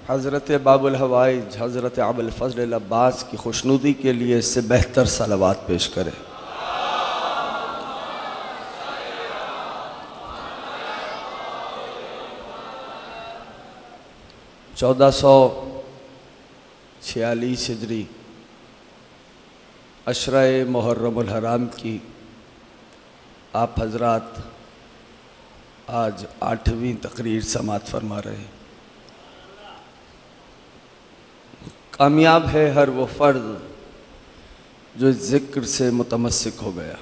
हज़रत बाबुल हवाइज हज़रत अबुल फ़ज़ल अब्बास की खुशनुदी के लिए इससे बेहतर सलावात पेश करें। चौदह 1446 हिजरी अशरा मुहर्रमुल हराम की आप हजरात आज 8वीं तकरीर समात फरमा रहे हैं। कामयाब है हर वो फ़र्द जो ज़िक्र से मुतमस्सिक हो गया।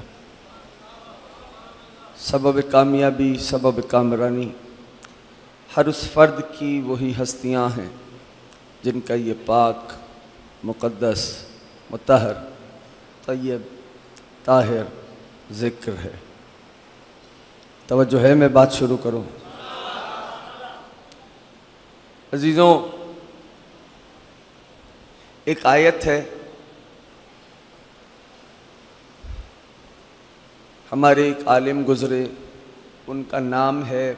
सबब कामयाबी सबब कामरानी हर उस फ़र्द की वही हस्तियां हैं जिनका ये पाक मुक़द्दस मुतहर तय्यब ताहिर ज़िक्र है। तवज्जो है, मैं बात शुरू करूं। अजीज़ों, एक आयत है, हमारे एक आलिम गुज़रे, उनका नाम है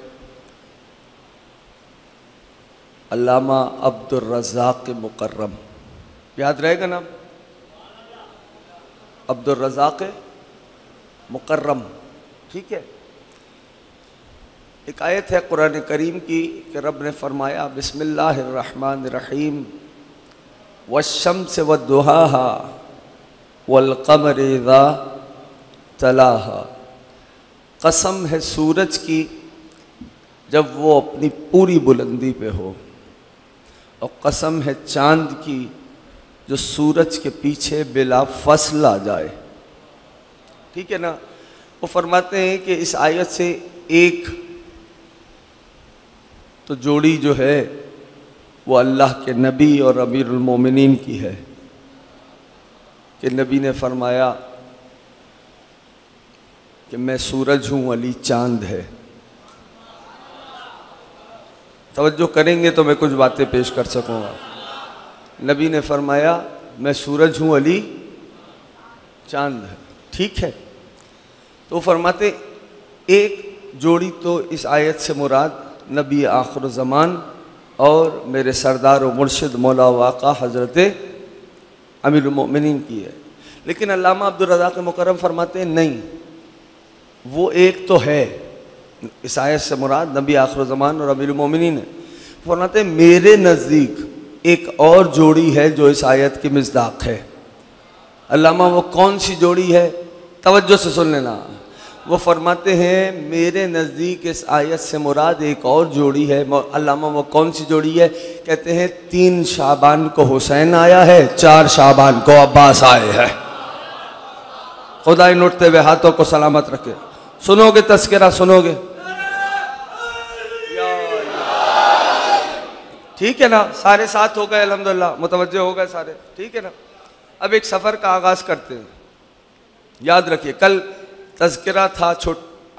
अल्लामा अब्दुर रज़ाक़ मुकर्रम। याद रहेगा नाम? अब्दुर रज़ाक़ मुकर्रम, ठीक है। एक आयत है कुरान करीम की कि रब ने फरमाया बिस्मिल्लाहिर्रहमानिर्रहीम वश्शम्स वद्दुहाहा वल्क़मरि इज़ा तलाहा। कसम है सूरज की जब वो अपनी पूरी बुलंदी पे हो, और कसम है चांद की जो सूरज के पीछे बिला फसल आ जाए। ठीक है ना। वो फरमाते हैं कि इस आयत से एक तो जोड़ी जो है वो अल्लाह के नबी और अमीरुल मोमिनीन की है कि नबी ने फरमाया कि मैं सूरज हूँ, अली चांद है। तवज्जो करेंगे तो मैं कुछ बातें पेश कर सकूँगा। नबी ने फरमाया मैं सूरज हूँ, अली चांद है, ठीक है। तो फरमाते एक जोड़ी तो इस आयत से मुराद नबी आखिर ज़मान और मेरे सरदार व मुर्शिद मौला वाक़ा हज़रत अमीरुल मोमिनीन की है। लेकिन अल्लामा अब्दुर रज़ाक़ मुकर्रम फरमाते हैं नहीं, वो एक तो है, इस आयत से मुराद नबी आखिर ज़मान और अमीरुल मोमिनीन है। फरमाते मेरे नज़दीक एक और जोड़ी है जो इस आयत की मिस्दाक है। अल्लामा वो कौन सी जोड़ी है? तवज्जो से सुन लेना। वो फरमाते हैं मेरे नज़दीक इस आयत से मुराद एक और जोड़ी है। अल्लामा वो कौन सी जोड़ी है? कहते हैं 3 शाबान को हुसैन आया है, 4 शाबान को अब्बास आए हैं। खुदा इन उठते हुए हाथों को सलामत रखे। सुनोगे तस्करा, सुनोगे? ठीक है ना। सारे साथ हो गए, अल्हम्दुलिल्लाह, मुतवज्जे हो गए सारे, ठीक है ना। अब एक सफ़र का आगाज़ करते हैं। याद रखिए कल तज़किरा था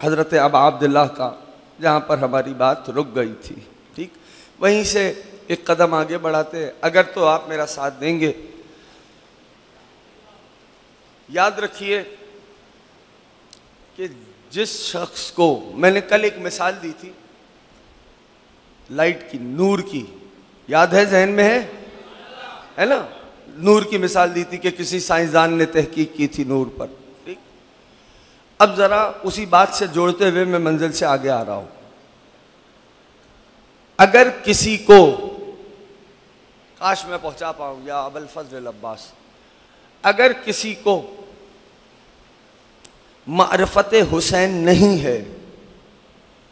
हज़रत अबा अब्दुल्लाह का, जहाँ पर हमारी बात रुक गई थी, ठीक। वहीं से एक कदम आगे बढ़ाते हैं, अगर तो आप मेरा साथ देंगे। याद रखिए कि जिस शख्स को मैंने कल एक मिसाल दी थी लाइट की, नूर की, याद है, जहन में है ना? नूर की मिसाल दी थी कि किसी साइंसदान ने तहकीक की थी नूर पर, ठीक। अब ज़रा उसी बात से जोड़ते हुए मैं मंजिल से आगे आ रहा हूँ। अगर किसी को, काश मैं पहुँचा पाऊँ या अबुल फ़ज़ल अब्बास, अगर किसी को मारिफत हुसैन नहीं है,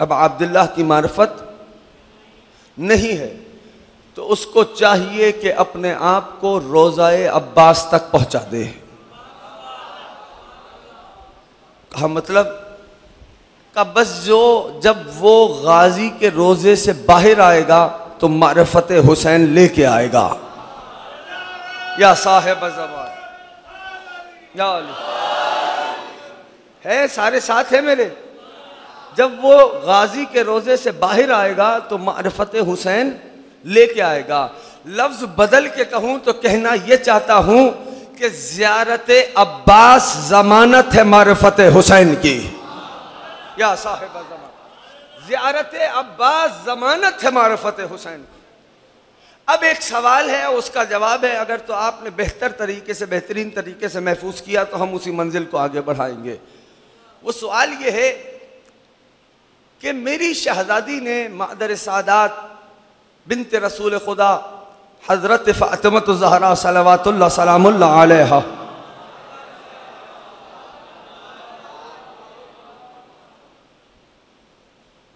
अब अब्दुल्लाह की मारिफत नहीं है, तो उसको चाहिए कि अपने आप को रोज़ाए अब्बास तक पहुंचा दे। हाँ, मतलब का बस जो जब वो गाजी के रोज़े से बाहर आएगा तो मारिफत हुसैन लेके आएगा। या साहिब ज़मान, या है, सारे साथ है मेरे। जब वो गाजी के रोज़े से बाहर आएगा तो मारिफत हुसैन लेके आएगा। लफ्ज़ बदल के कहूँ तो कहना ये चाहता हूँ कि ज़ियारत अब्बास ज़मानत है मारिफत हुसैन की। या साहिब ज़मान, ज़ियारत अब्बास ज़मानत है मारिफत हुसैन की। अब एक सवाल है, उसका जवाब है, अगर तो आपने बेहतर तरीके से, बेहतरीन तरीके से महफूज किया तो हम उसी मंजिल को आगे बढ़ाएंगे। वो सवाल ये है कि मेरी शहजादी ने मादर सादात बिन्त रसूल खुदा हजरत फातिमा ज़हरा सलवातुल्लाह सलामुल्लाह अलैहा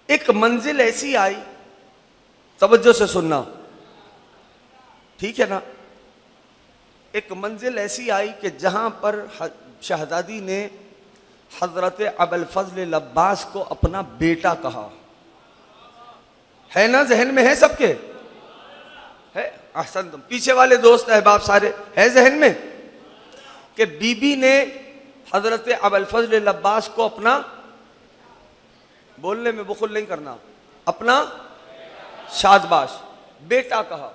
एक मंजिल ऐसी आई, तवज्जो से सुनना, ठीक है ना, एक मंजिल ऐसी आई कि जहां पर शहजादी ने हजरत अबुल फजल अब्बास को अपना बेटा कहा। है ना, जहन में है सबके? है, अहसन। तुम पीछे वाले दोस्त अहबाब सारे है जहन में कि बीबी ने हजरत अबुल फजल अब्बास को अपना, बोलने में बुखुल नहीं करना, अपना शादबाश बेटा कहा।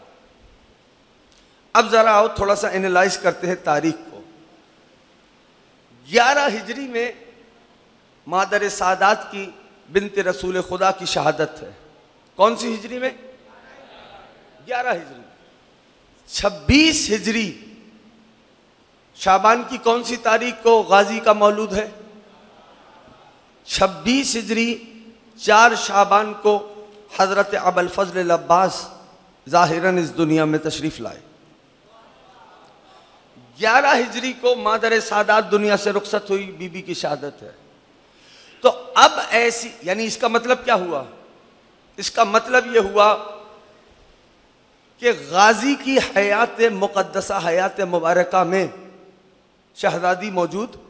अब जरा आओ थोड़ा सा एनालाइज करते हैं तारीख को। 11 हिजरी में मादर सादात की बिन्त रसूल खुदा की शहादत है। कौन सी हिजरी में? 11 हिजरी। 26 हिजरी शाबान की कौन सी तारीख को गाजी का मौलूद है? 26 हिजरी 4 शाबान को हजरत अबुल फजल अब्बास ज़ाहिरन इस दुनिया में तशरीफ लाए। 11 हिजरी को मादर सादात दुनिया से रुखसत हुई, बीबी की शहादत है। तो अब ऐसी, यानी इसका मतलब क्या हुआ? इसका मतलब यह हुआ कि गाजी की हयात मुक़द्दसा, हयात मुबारका में शहजादी मौजूद,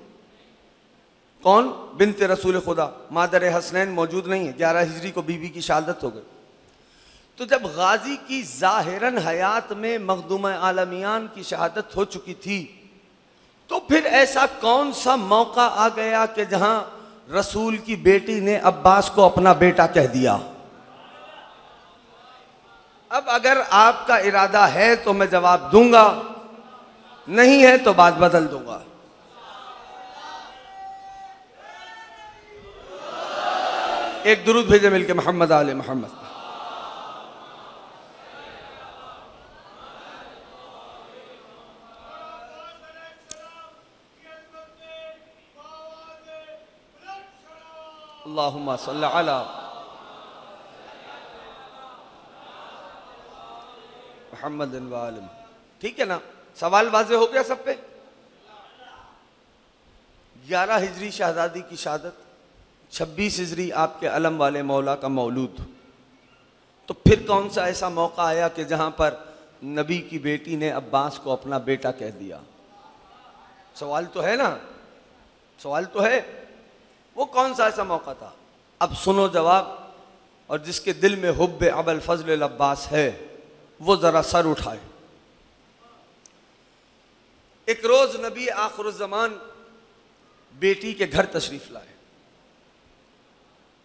कौन? बिन्त रसूल खुदा मादर हसनैन मौजूद नहीं है। 11 हिजरी को बीबी की शहादत हो गई। तो जब गाजी की ज़ाहिरन हयात में मखदूम आलमियान की शहादत हो चुकी थी, तो फिर ऐसा कौन सा मौका आ गया कि जहां रसूल की बेटी ने अब्बास को अपना बेटा कह दिया? अब अगर आपका इरादा है तो मैं जवाब दूंगा, नहीं है तो बात बदल दूंगा। एक दुरूद भेजे मिलके, मोहम्मद आले मोहम्मद। अल्लाहुम्मा सल्ली अला मुहम्मद व आलिhi। ठीक है ना, सवाल वाज़ेह हो गया सब पे? 11 हिजरी शहजादी की शहादत, 26 हिजरी आपके अलम वाले मौला का मौलूद। तो फिर कौन सा ऐसा मौका आया कि जहां पर नबी की बेटी ने अब्बास को अपना बेटा कह दिया? सवाल तो है ना, सवाल तो है, वो कौन सा ऐसा मौका था? अब सुनो जवाब, और जिसके दिल में हुब्बे अबुल फजल अब्बास है वो जरा सर उठाए। एक रोज नबी आखिरुज़्ज़मान बेटी के घर तशरीफ लाए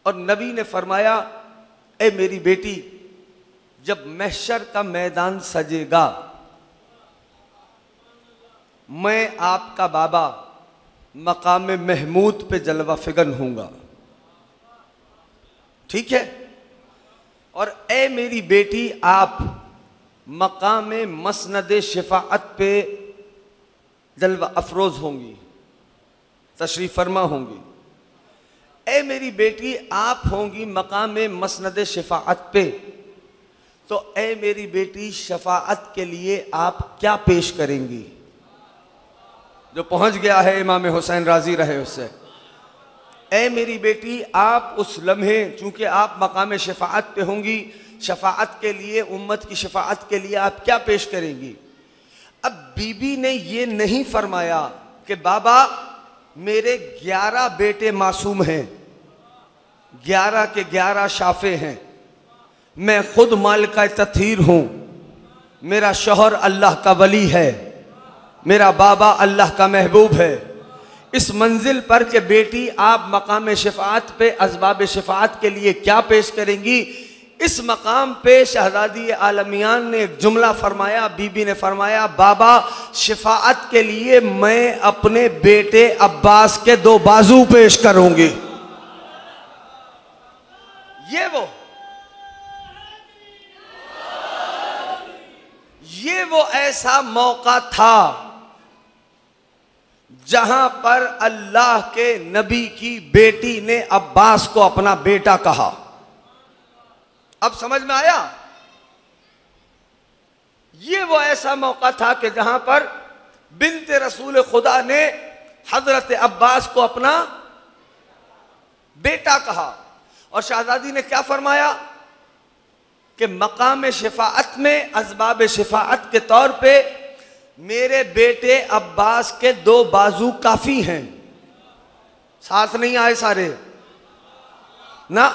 और नबी ने फरमाया, ए मेरी बेटी, जब महशर का मैदान सजेगा मैं आपका बाबा मकाम महमूद पे जलवा फिगन हूंगा, ठीक है? और ए मेरी बेटी, आप मकाम मसनद शिफाअत पे जलवा अफरोज होंगी, तशरीफ फरमा होंगी। ए मेरी बेटी, आप होंगी मकाम मसनद शिफाअत पे, तो ए मेरी बेटी, शफाअत के लिए आप क्या पेश करेंगी? जो पहुंच गया है इमाम हुसैन राजी रहे उससे, ए मेरी बेटी, आप उस लम्हे, चूंकि आप मकाम शफाअत पे होंगी, शफाअत के लिए, उम्मत की शफाअत के लिए आप क्या पेश करेंगी? अब बीबी ने ये नहीं फरमाया कि बाबा मेरे 11 बेटे मासूम हैं, 11 के 11 शाफे हैं, मैं खुद मालिका तत्हीर हूं, मेरा शौहर अल्लाह का वली है, मेरा बाबा अल्लाह का महबूब है। इस मंजिल पर के बेटी आप मकाम शफाअत पे असबाब शफाअत के लिए क्या पेश करेंगी? इस मकाम पे शहजादी आलमियान ने एक जुमला फरमाया, बीबी ने फरमाया, बाबा शफाअत के लिए मैं अपने बेटे अब्बास के 2 बाजू पेश करूंगी। ये वो ये वो ऐसा मौका था जहां पर अल्लाह के नबी की बेटी ने अब्बास को अपना बेटा कहा। अब समझ में आया? ये वो ऐसा मौका था कि जहां पर बिन्ते रसूल खुदा ने हजरत अब्बास को अपना बेटा कहा। और शहजादी ने क्या फरमाया कि मकाम शिफाअत में असबाब शिफाअत के तौर पे मेरे बेटे अब्बास के 2 बाजू काफी हैं। साथ नहीं आए सारे ना।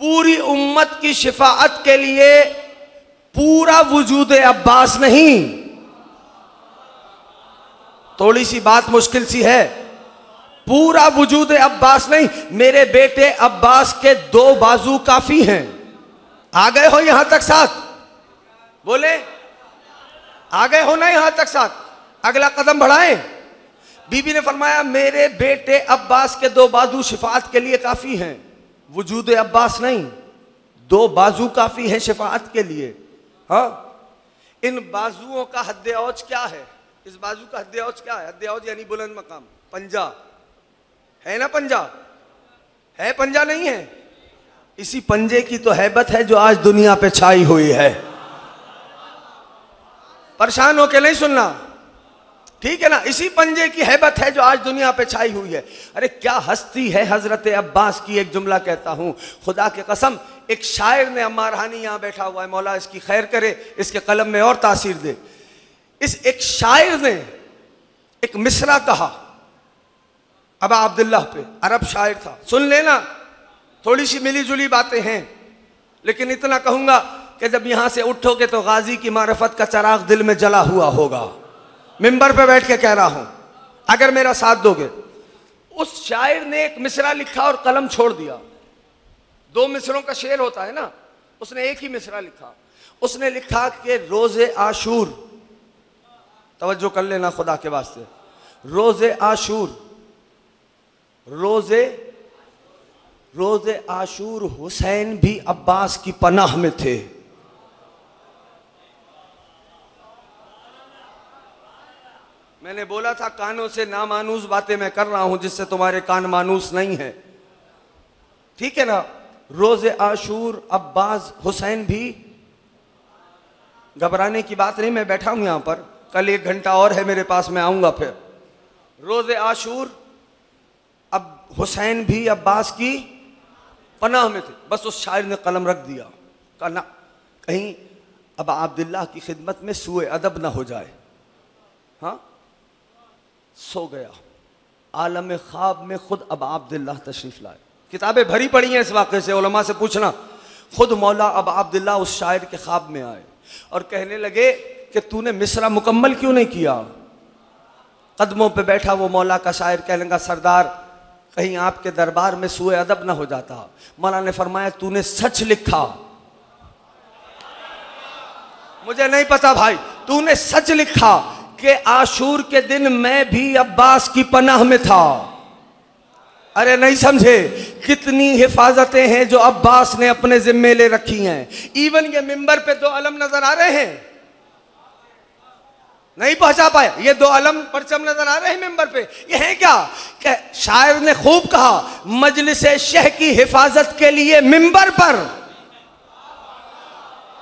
पूरी उम्मत की शिफाअत के लिए पूरा वजूद अब्बास नहीं, थोड़ी सी बात मुश्किल सी है। पूरा वजूद अब्बास नहीं, मेरे बेटे अब्बास के 2 बाजू काफी हैं। आ गए हो यहां तक साथ? बोले आ गए हो ना यहां तक साथ? अगला कदम बढ़ाएं। बीबी ने फरमाया मेरे बेटे अब्बास के 2 बाजू शिफाअत के लिए काफी हैं, वजूद अब्बास नहीं, 2 बाजू काफी हैं शिफाअत के लिए। हाँ, इन बाजुओं का हद्दे औज क्या है? इस बाजू का हद्दे औज क्या है? हद्दे औज यानी बुलंद मकाम, पंजा है ना? पंजा है, पंजा नहीं है? इसी पंजे की तो हैबत है जो आज दुनिया पे छाई हुई है। परेशान होके नहीं सुनना, ठीक है ना? इसी पंजे की हैबत है जो आज दुनिया पे छाई हुई है। अरे क्या हस्ती है हजरत अब्बास की। एक जुमला कहता हूं, खुदा के कसम, एक शायर ने, अम्मार हानी यहां बैठा हुआ है, मौला इसकी खैर करे, इसके कलम में और तासीर दे। इस एक शायर ने एक मिसरा कहा अबा अब्दुल्लाह पे, अरब शायर था, सुन लेना, थोड़ी सी मिली जुली बातें हैं, लेकिन इतना कहूंगा कि जब यहां से उठोगे तो गाजी की मारिफत का चराग दिल में जला हुआ होगा। मिंबर पे बैठ के कह रहा हूं, अगर मेरा साथ दोगे। उस शायर ने एक मिसरा लिखा और कलम छोड़ दिया। 2 मिसरों का शेर होता है ना, उसने एक ही मिसरा लिखा। उसने लिखा कि रोजे आशूर, तवज्जो कर लेना खुदा के वास्ते, रोजे आशूर, रोजे आशूर हुसैन भी अब्बास की पनाह में थे। मैंने बोला था कानों से नामानूस बातें मैं कर रहा हूं जिससे तुम्हारे कान मानूस नहीं है, ठीक है ना? रोजे आशूर अब्बास हुसैन भी, घबराने की बात नहीं, मैं बैठा हूं यहां पर, कल 1 घंटा और है मेरे पास, मैं आऊंगा फिर। रोजे आशूर अब हुसैन भी अब्बास की पनाह में थे। बस उस शायर ने कलम रख दिया, कहा ना कहीं अब अब्दुल्लाह की खिदमत में सुए अदब ना हो जाए। हाँ, सो गया। आलम ख्वाब में खुद अब अब्दुल्लाह तशरीफ लाए। किताबें भरी पड़ी हैं इस वाक़े से, उलमा से पूछना। खुद मौला अब अब्दुल्लाह उस शायर के ख्वाब में आए और कहने लगे कि तूने मिसरा मुकम्मल क्यों नहीं किया? कदमों पे बैठा वो मौला का शायर कहने लगा, सरदार कहीं आपके दरबार में सुए अदब ना हो जाता। मौला ने फरमाया तूने सच लिखा। मुझे नहीं पता भाई, तूने सच लिखा कि आशूर के दिन मैं भी अब्बास की पनाह में था। अरे नहीं समझे, कितनी हिफाजतें हैं जो अब्बास ने अपने जिम्मे ले रखी हैं। इवन ये मिंबर पे 2 अलम नजर आ रहे हैं, नहीं पहुंचा पाया, ये 2 अलम परचम नजर आ रहे हैं मिंबर पे। ये है क्या? कि शायर ने खूब कहा, मजलिस शह की हिफाजत के लिए मिंबर पर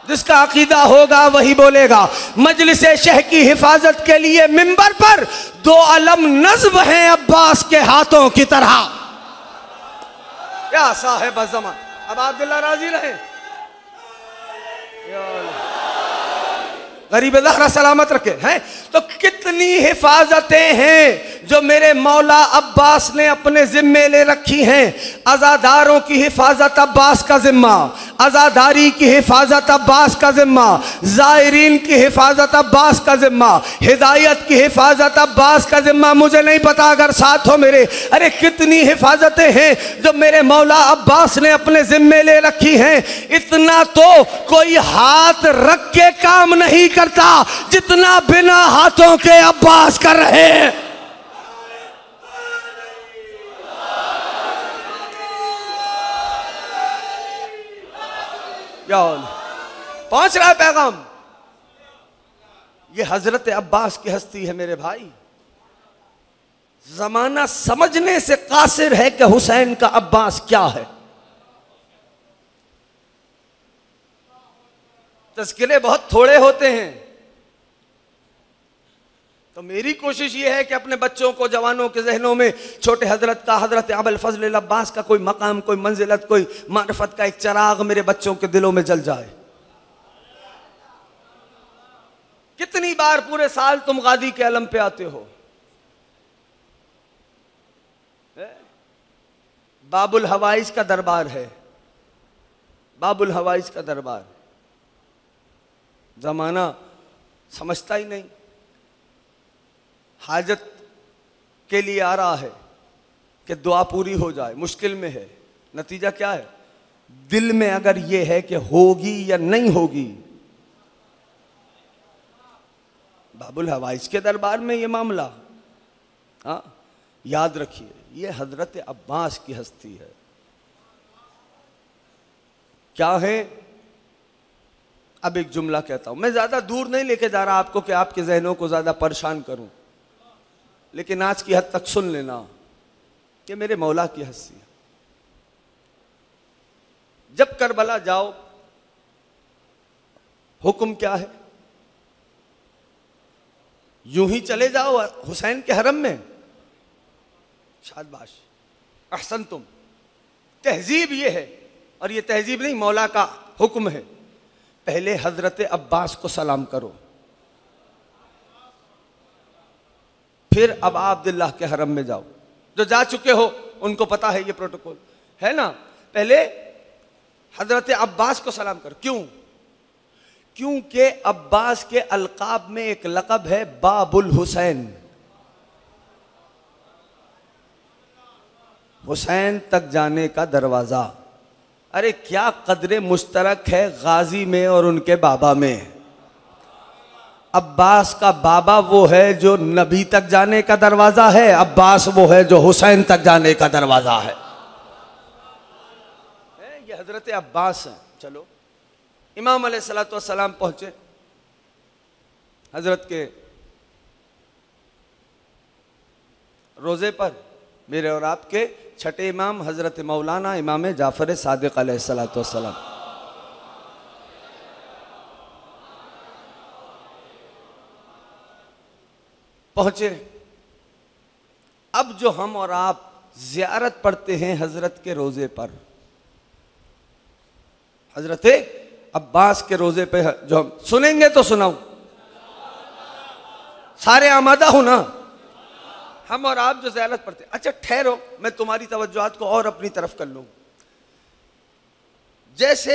जिसका अकीदा होगा वही बोलेगा। मजलिस शह की हिफाजत के लिए मिंबर पर 2 अलम नस्ब हैं अब्बास के हाथों की तरह। या साहिब ज़मान, अब अब्दुल्लाह राजी रहे, गरीब ज़हरा सलामत रखे हैं। तो कितनी हिफाजतें हैं जो मेरे मौला अब्बास ने अपने जिम्मे ले रखी हैं। आज़ादारों की हिफाजत अब्बास का जिम्मा, आज़ादारी की हिफाजत अब्बास का जिम्मा, ज़ायरीन की हिफाजत अब्बास का जिम्मा, हिदायत की हिफाजत अब्बास का जिम्मा। मुझे नहीं पता अगर साथ हो मेरे। अरे कितनी हिफाजतें हैं जो मेरे मौला अब्बास ने अपने जिम्मे ले रखी हैं। इतना तो कोई हाथ रख के काम नहीं करता जितना बिना हाथों के अब्बास कर रहे हैं। पहुंच रहा है पैगाम। ये हजरत अब्बास की हस्ती है मेरे भाई। जमाना समझने से कासिर है कि हुसैन का अब्बास क्या है। तज़किरे बहुत थोड़े होते हैं। तो मेरी कोशिश ये है कि अपने बच्चों को, जवानों के जहनों में छोटे हजरत का, हजरत अबुल फजल अब्बास का कोई मकाम, कोई मंजिलत, कोई मारिफत का एक चराग मेरे बच्चों के दिलों में जल जाए। कितनी बार पूरे साल तुम गादी के अलम पे आते हो? बाबुल हवाइज का दरबार है, बाबुल हवाइज का दरबार। जमाना समझता ही नहीं। हाजत के लिए आ रहा है कि दुआ पूरी हो जाए, मुश्किल में है। नतीजा क्या है? दिल में अगर ये है कि होगी या नहीं होगी। बाबुल हवाइज के दरबार में ये मामला, हाँ याद रखिए, ये हजरत अब्बास की हस्ती है। क्या है? अब एक जुमला कहता हूं, मैं ज्यादा दूर नहीं लेके जा रहा आपको कि आपके जहनों को ज्यादा परेशान करूं, लेकिन आज की हद तक सुन लेना कि मेरे मौला की हस्ती है। जब करबला जाओ, हुक्म क्या है? यूं ही चले जाओ हुसैन के हरम में? शाबाश, अहसन तुम। तहजीब ये है, और ये तहजीब नहीं, मौला का हुक्म है। पहले हजरत अब्बास को सलाम करो, फिर अबा अब्दुल्लाह के हरम में जाओ। जो जा चुके हो उनको पता है ये प्रोटोकॉल, है ना। पहले हजरत अब्बास को सलाम करो। क्यों? क्योंकि अब्बास के अलकाब में एक लक़ब है बाबुल हुसैन। हुसैन तक जाने का दरवाजा। अरे क्या कदरे मुश्तरक है गाजी में और उनके बाबा में। अब्बास का बाबा वो है जो नबी तक जाने का दरवाजा है, अब्बास वो है जो हुसैन तक जाने का दरवाजा है। ये हजरत अब्बास है। चलो, इमाम अलैहिस्सलातु वस्सलाम पहुंचे हजरत के रोजे पर। मेरे और आपके छठे इमाम हजरत मौलाना इमाम जाफर सादिक अलैहिस्सलातु वस्सलाम पहुंचे। अब जो हम और आप ज़ियारत पढ़ते हैं हजरत के रोजे पर, हजरत अब्बास के रोजे पे जो हम सुनेंगे, तो सुनाऊं? सारे आमादा हो ना? हम और आप जो ज़ियारत पढ़ते। अच्छा ठहरो, मैं तुम्हारी तवज्जुहात को और अपनी तरफ कर लूं। जैसे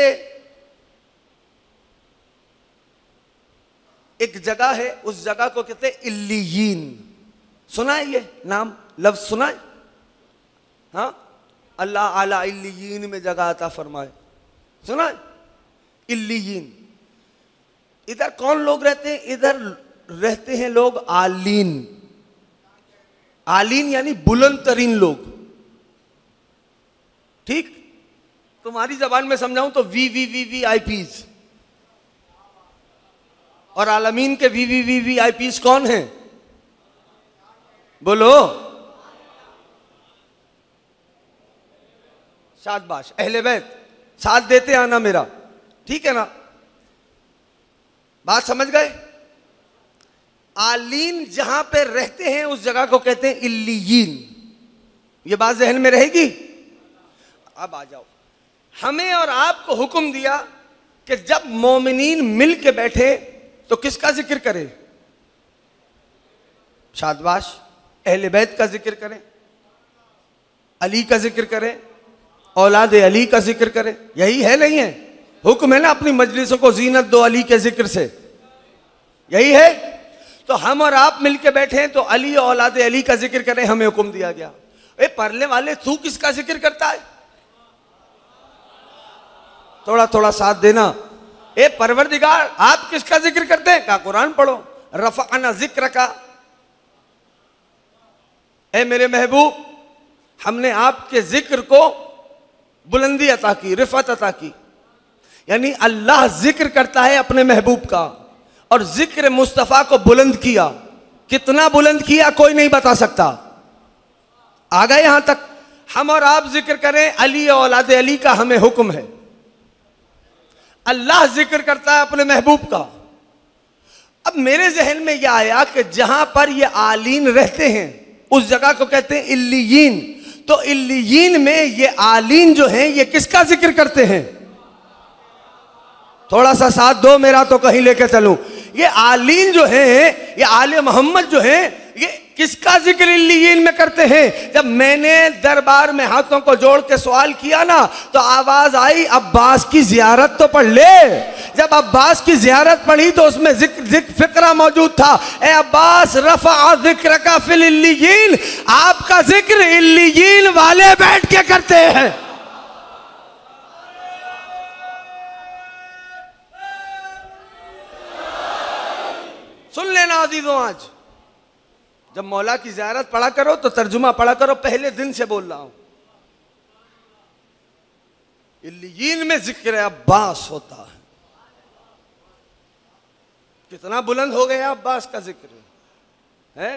एक जगह है, उस जगह को कहते हैं इल्लियीन। सुना है ये नाम, लफ्ज सुना है? हाँ, अल्लाह आला इल्लियीन में जगह अता फरमाए, सुना है? इल्लियीन। इधर कौन लोग रहते हैं? इधर रहते हैं लोग आलीन। आलीन यानी बुलंद तरीन लोग। ठीक, तुम्हारी जबान में समझाऊं तो VVVVIPs। और आलमीन के VVVVIPs कौन हैं? बोलो। शाबाश, अहले बैत। साथ देते आना मेरा, ठीक है ना? बात समझ गए? आलीन जहां पे रहते हैं उस जगह को कहते हैं इल्लियीन। ये बात जहन में रहेगी? अब आ जाओ। हमें और आपको हुक्म दिया कि जब मोमिनीन मिल के बैठे तो किसका जिक्र करें? शाबाश, अहले बैत का जिक्र करें, अली का जिक्र करें, औलाद अली का जिक्र करें। यही है, नहीं है? हुक्म है ना, अपनी मजलिसों को जीनत दो अली के जिक्र से। यही है। तो हम और आप मिलके बैठे हैं तो अली और औलाद अली का जिक्र करें, हमें हुक्म दिया गया। ए परले वाले, तू किसका जिक्र करता है? थोड़ा थोड़ा साथ देना। ए परवरदिगार, आप किसका जिक्र करते हैं? का कुरान पढ़ो। रफ़अना जिक्र का, ए मेरे महबूब, हमने आपके जिक्र को बुलंदी अता की, रिफत अता की। यानी अल्लाह जिक्र करता है अपने महबूब का, और जिक्र मुस्तफ़ा को बुलंद किया। कितना बुलंद किया कोई नहीं बता सकता। आ गए यहां तक हम और आप जिक्र करें, अली और औलाद अली का हमें हुक्म है। अल्लाह जिक्र करता है अपने महबूब का। अब मेरे जहन में यह आया कि जहां पर ये आलीन रहते हैं उस जगह को कहते हैं इल्लियीन। तो इल्लियीन में ये आलीन जो हैं ये किसका जिक्र करते हैं? थोड़ा सा साथ दो मेरा तो कहीं लेके चलूं। ये आलीन जो हैं, ये आले मोहम्मद जो हैं, ये किसका जिक्र इल्लियीन में करते हैं? जब मैंने दरबार में हाथों को जोड़ के सवाल किया ना तो आवाज आई अब्बास की जियारत तो पढ़ ले। जब अब्बास की जियारत पढ़ी तो उसमें जिक्र फिक्रा मौजूद था। ए अब्बास रफ़ा जिक्र का फिल इल्लियीन, आपका जिक्र इल्लियीन वाले बैठ के करते हैं। सुन लेना अजीजों, आज जब मौला की ज़ियारत पढ़ा करो तो तर्जुमा पढ़ा करो। पहले दिन से बोल रहा हूं, इल्लियीन में जिक्र अब्बास होता है। कितना बुलंद हो गया अब्बास का जिक्र है।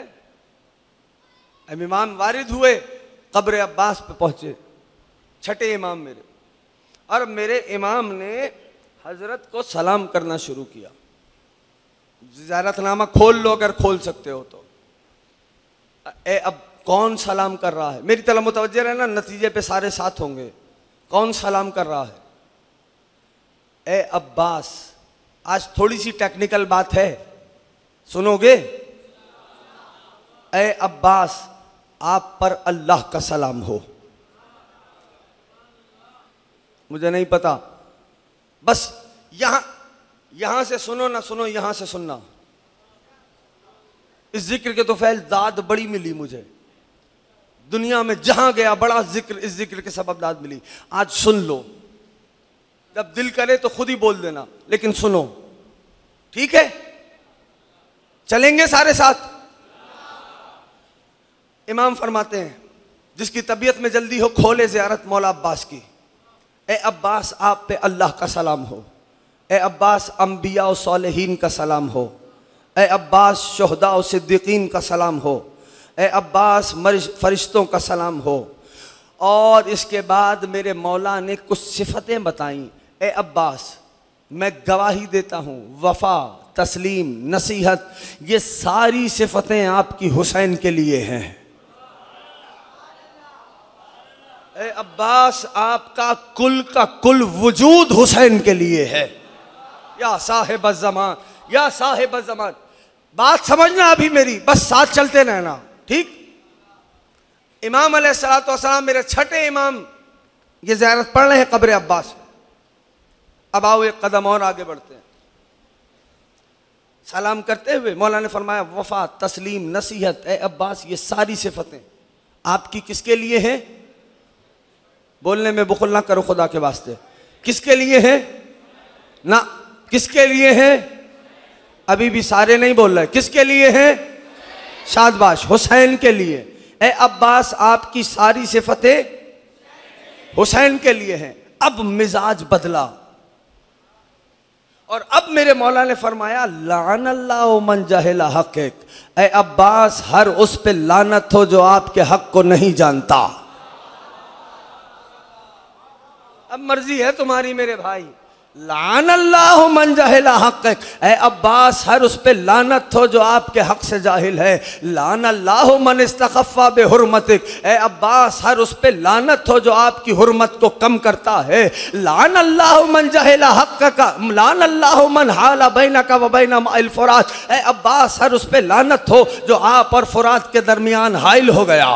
अब इमाम वारिद हुए, कब्र अब्बास पे पहुंचे, छठे इमाम मेरे, और मेरे इमाम ने हजरत को सलाम करना शुरू किया। ज़ियारतनामा खोल लो अगर खोल सकते हो तो। अब कौन सलाम कर रहा है? मेरी तरफ मुतवज्जे रहना, नतीजे पे सारे साथ होंगे। कौन सलाम कर रहा है? ए अब्बास। आज थोड़ी सी टेक्निकल बात है, सुनोगे? ए अब्बास, आप पर अल्लाह का सलाम हो। मुझे नहीं पता, बस यहां से सुनो ना सुनो, यहां से सुनना। इस जिक्र के तो फैल दाद बड़ी मिली मुझे दुनिया में, जहां गया बड़ा जिक्र, इस जिक्र के सबब दाद मिली। आज सुन लो, जब दिल करे तो खुद ही बोल देना, लेकिन सुनो, ठीक है? चलेंगे सारे साथ। इमाम फरमाते हैं, जिसकी तबीयत में जल्दी हो खोले ज़ियारत मौला अब्बास की। ए अब्बास, आप पे अल्लाह का सलाम हो। ए अब्बास, अंबिया और सालेहीन का सलाम हो। ए अब्बास, शुहदा और सिद्दीकीन का सलाम हो। ए अब्बास, फरिश्तों का सलाम हो। और इसके बाद मेरे मौला ने कुछ सिफतें बताई। ए अब्बास, मैं गवाही देता हूँ, वफा, तस्लीम, नसीहत, ये सारी सिफतें आपकी हुसैन के लिए हैं। ए अब्बास, आपका कुल का कुल वजूद हुसैन के लिए है। या साहिब ज़मान, या साहिब ज़मान। बात समझना अभी मेरी, बस साथ चलते रहना, ठीक? इमाम अलैहिस्सलातु वस्सलाम, मेरे छठे इमाम, ये ज़ियारत पढ़ रहे हैं कब्र अब्बास। अब आओ एक कदम और आगे बढ़ते हैं। सलाम करते हुए मौला ने फरमाया, वफा, तस्लीम, नसीहत, ए अब्बास, ये सारी सिफतें आपकी किसके लिए हैं? बोलने में बुखल ना करो खुदा के वास्ते। किसके लिए हैं? ना, किसके लिए हैं? अभी भी सारे नहीं बोल रहे। किसके लिए हैं? शाबाश, हुसैन के लिए। ए अब्बास, आपकी सारी सिफतें हुसैन के लिए हैं। अब मिजाज बदला और अब मेरे मौला ने फरमाया, लानल्लाहु मन जहला हक़क। ए अब्बास, हर उस पे लानत हो जो आपके हक को नहीं जानता। अब मर्जी है तुम्हारी मेरे भाई। लानल्लाहु मन जहला हक़क। ए अब्बास, हर उस पे लानत हो जो आपके हक से जाहिल है। लानल्लाहु मन इस्तख़फ़ा बिहुर्मतिक। ए अब्बास, हर उस पे लानत हो जो आपकी हुर्मत को कम करता है। लानल्लाहु मन जहला हक़क। लानल्लाहु मन हाला बैनका व बैन माइल फुरात। ए अब्बास, हर उस पे लानत हो जो आप और फुरात के दरमियान हाइल हो गया।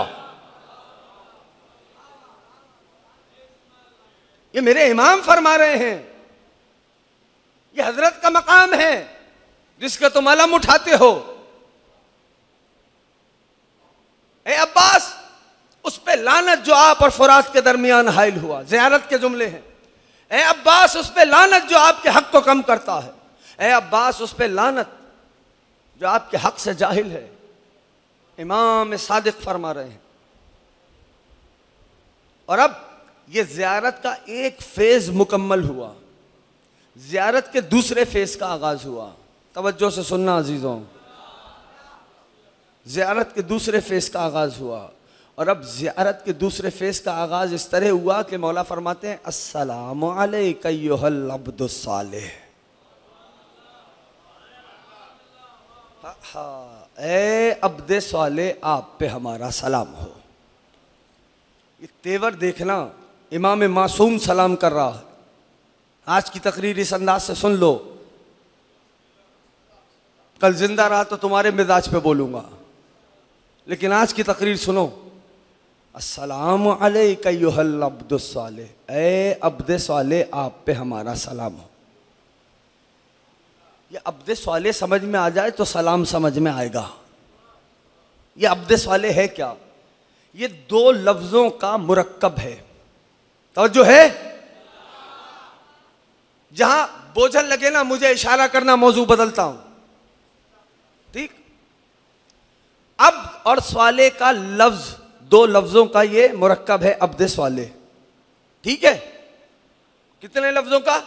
ये मेरे इमाम फरमा रहे हैं। ये हजरत का मकाम है जिसका तुम अलम उठाते हो। ए अब्बास, उस पे लानत जो आप और फुरात के दरमियान हाइल हुआ। ज़ियारत के जुमले हैं। ए अब्बास, उस पे लानत जो आपके हक को कम करता है। ए अब्बास, उस पे लानत जो आपके हक से जाहिल है। इमाम सादिक फरमा रहे हैं। और अब ये ज़ियारत का एक फेज मुकम्मल हुआ, ज़ियारत के दूसरे फेज का आगाज हुआ। तवज्जो से सुनना अजीजों, ज़ियारत के दूसरे फेस का आगाज हुआ और अब ज़ियारत के दूसरे फेस का आगाज इस तरह हुआ कि मौला फरमाते हैं अस्सलामु अलैका अय्युहल अब्दुस सालिह। ए अब्दे साले आप पे हमारा सलाम हो। ये तेवर देखना, इमाम मासूम सलाम कर रहा है। आज की तकरीर इस अंदाज से सुन लो, कल जिंदा रहा तो तुम्हारे मिजाज पे बोलूंगा, लेकिन आज की तकरीर सुनो। अस्सलामु अलैका अय्युहल अब्दुस सालिह, ए अब्दे साले आप पे हमारा सलाम हो। ये अब्दे साले समझ में आ जाए तो सलाम समझ में आएगा। ये अब्दे साले है क्या? ये दो लफ्जों का मुरक्कब है। तवज्जो है? जहां बोझल लगे ना मुझे इशारा करना, मौजू बदलता हूं, ठीक? अब और स्वाले का लफ्ज, दो लफ्जों का ये मुरक्कब है अब्दे स्वाले, ठीक है? कितने लफ्जों का?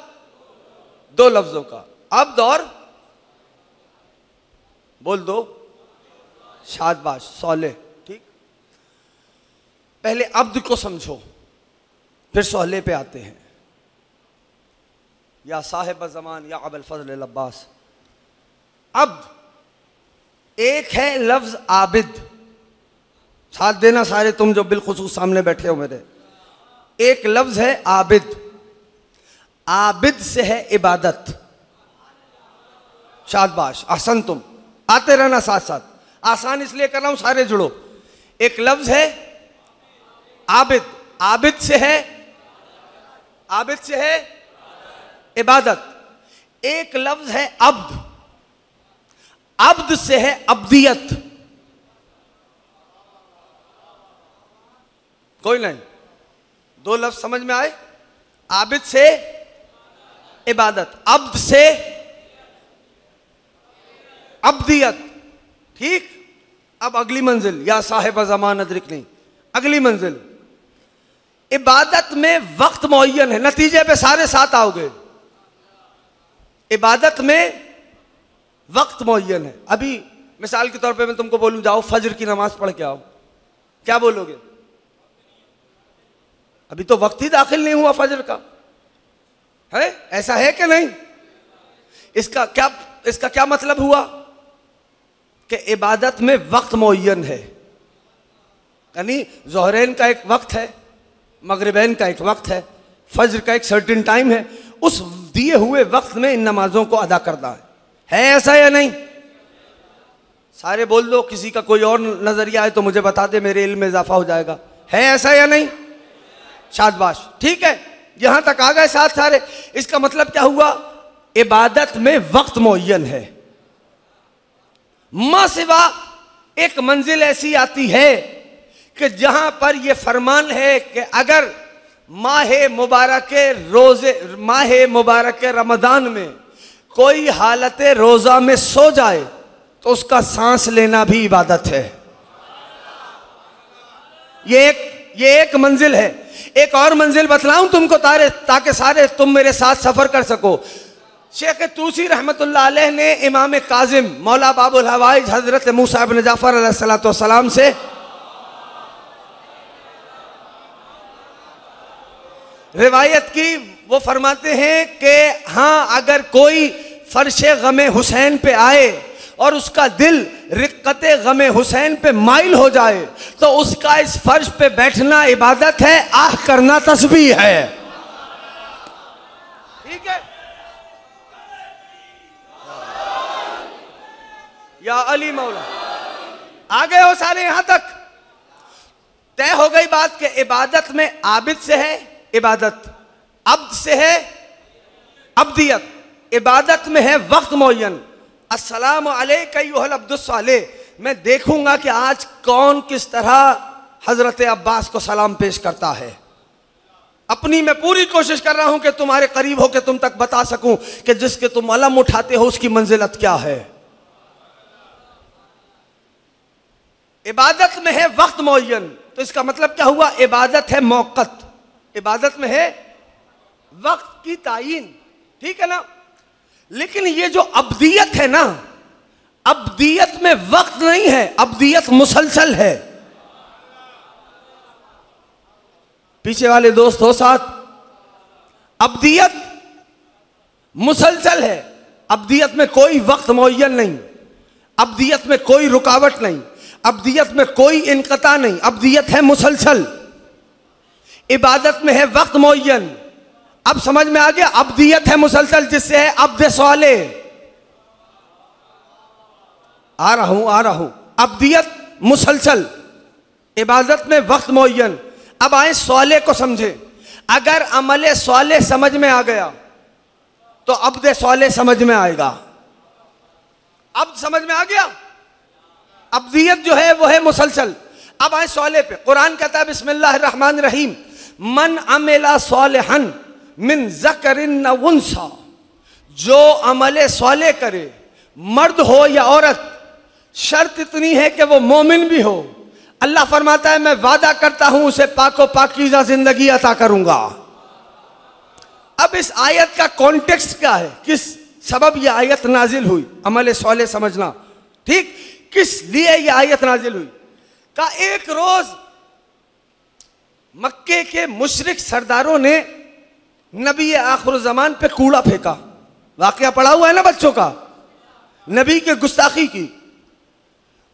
दो लफ्जों का, अब्द और बोल दो शादबाश सौले, ठीक? पहले अब्द को समझो, फिर सौले पे आते हैं। या साहिब ज़मान या अबुल फज़ल अब्बास। अब्द एक है लफ्ज आबिद, साथ देना सारे तुम जो बिलखुसूस सामने बैठे हो मेरे। एक लफ्ज है आबिद, आबिद से है इबादत। शाबाश, अहसन, तुम आते रहना साथ साथ, आसान इसलिए कर रहा हूं सारे जुड़ो। एक लफ्ज है आबिद, आबिद से है, आबिद से है इबादत। एक लफ्ज है अब्द, अब्द से है अब्दियत। कोई नहीं, दो लफ्ज समझ में आए? आबिद से इबादत, अब्द से अब्दियत, ठीक? अब अगली मंजिल, या साहिब ज़मान अदरिक नहीं, अगली मंजिल। इबादत में वक्त मुअय्यन है, नतीजे पे सारे साथ आओगे। इबादत में वक्त मुअय्यन है। अभी मिसाल के तौर पे मैं तुमको बोलूं जाओ फजर की नमाज पढ़ के आओ, क्या बोलोगे? अभी तो वक्त ही दाखिल नहीं हुआ फजर का, है? ऐसा है कि नहीं? इसका क्या मतलब हुआ कि इबादत में वक्त मुअय्यन है, यानी ज़ोहरैन का एक वक्त है, मगरिबैन का एक वक्त है, फजर का एक सर्टेन टाइम है। उस दिए हुए वक्त में इन नमाजों को अदा करना है ऐसा या नहीं? सारे बोल दो, किसी का कोई और नजरिया है तो मुझे बता दे, मेरे इल्म में इजाफा हो जाएगा। है ऐसा या नहीं? शाबाश, ठीक है, यहां तक आ गए साथ सारे। इसका मतलब क्या हुआ? इबादत में वक्त मुअय्यन है। मां सिवा एक मंजिल ऐसी आती है कि जहां पर यह फरमान है कि अगर माहे मुबारक रोजे, माहे मुबारक रमजान में कोई हालत रोजा में सो जाए तो उसका सांस लेना भी इबादत है। ये एक मंजिल है। एक और मंजिल बतलाऊं तुमको ताकि सारे तुम मेरे साथ सफर कर सको। शेख तूसी रहमतुल्लाह अलैह ने इमाम काजिम मौला बाबुल हवाइज हजरत मूसा इब्न जाफर अलैहिस्सलाम से रिवायत की। वो फरमाते हैं कि हाँ, अगर कोई फर्शे गमे हुसैन पे आए और उसका दिल रिक्कते गमे हुसैन पे माइल हो जाए तो उसका इस फर्श पे बैठना इबादत है, आह करना तस्बीह है। ठीक है? या अली मौला, आ गए हो सारे यहां तक? तय हो गई बात कि इबादत में आबिद से है इबादत, अब्द से है अब्दियत, इबादत में है वक्त मुअय्यन। अस्सलामु अलैका अय्युहल अब्दुस सालिह। मैं देखूंगा कि आज कौन किस तरह हजरत अब्बास को सलाम पेश करता है। अपनी मैं पूरी कोशिश कर रहा हूं कि तुम्हारे करीब होकर तुम तक बता सकूं कि जिसके तुम अलम उठाते हो उसकी मंजिलत क्या है। इबादत में है वक्त मुअय्यन, तो इसका मतलब क्या हुआ? इबादत है मौक़त, इबादत में है वक्त की तायीन। ठीक है ना? लेकिन ये जो अब्दियत है ना, अब्दियत में वक्त नहीं है, अब्दियत मुसलसल है। पीछे वाले दोस्त हो साथ, अब्दियत मुसलसल है। अब्दियत में कोई वक्त मुअय्यन नहीं, अब्दियत में कोई रुकावट नहीं, अब्दियत में कोई इनकता नहीं, अब्दियत है मुसलसल। इबादत में है वक्त मुअय्यन। अब समझ में आ गया, अब्दियत है मुसलसल, जिससे है अब्द सवाले। आ रहा हूं। अब्दियत मुसलसल, इबादत में वक्त मुअय्यन। अब आए सवाले को समझे। अगर अमले सवाले समझ में आ गया तो अब्द सवाले समझ में आएगा। अब समझ में आ गया, अब्दियत जो है वो है मुसलसल। अब आए सवाले पे। कुरान कहता है बिस्मिल्लाहिर्रहमानिर्रहीम, मन अमेला सालिहन मिन ज़करिन व उन्सा, जो अमले साले करे, मर्द हो या औरत, शर्त इतनी है कि वो मोमिन भी हो। अल्लाह फरमाता है मैं वादा करता हूं उसे पाको पाकीज़ा जिंदगी अता करूंगा। अब इस आयत का कॉन्टेक्स्ट क्या है, किस सबब यह आयत नाजिल हुई? अमले साले समझना, ठीक? किस लिए यह आयत नाजिल हुई? का एक रोज मक्के के मुशरिक सरदारों ने नबी आखिर ज़मान पे कूड़ा फेंका। वाकया पढ़ा हुआ है ना बच्चों का, नबी के गुस्ताखी की।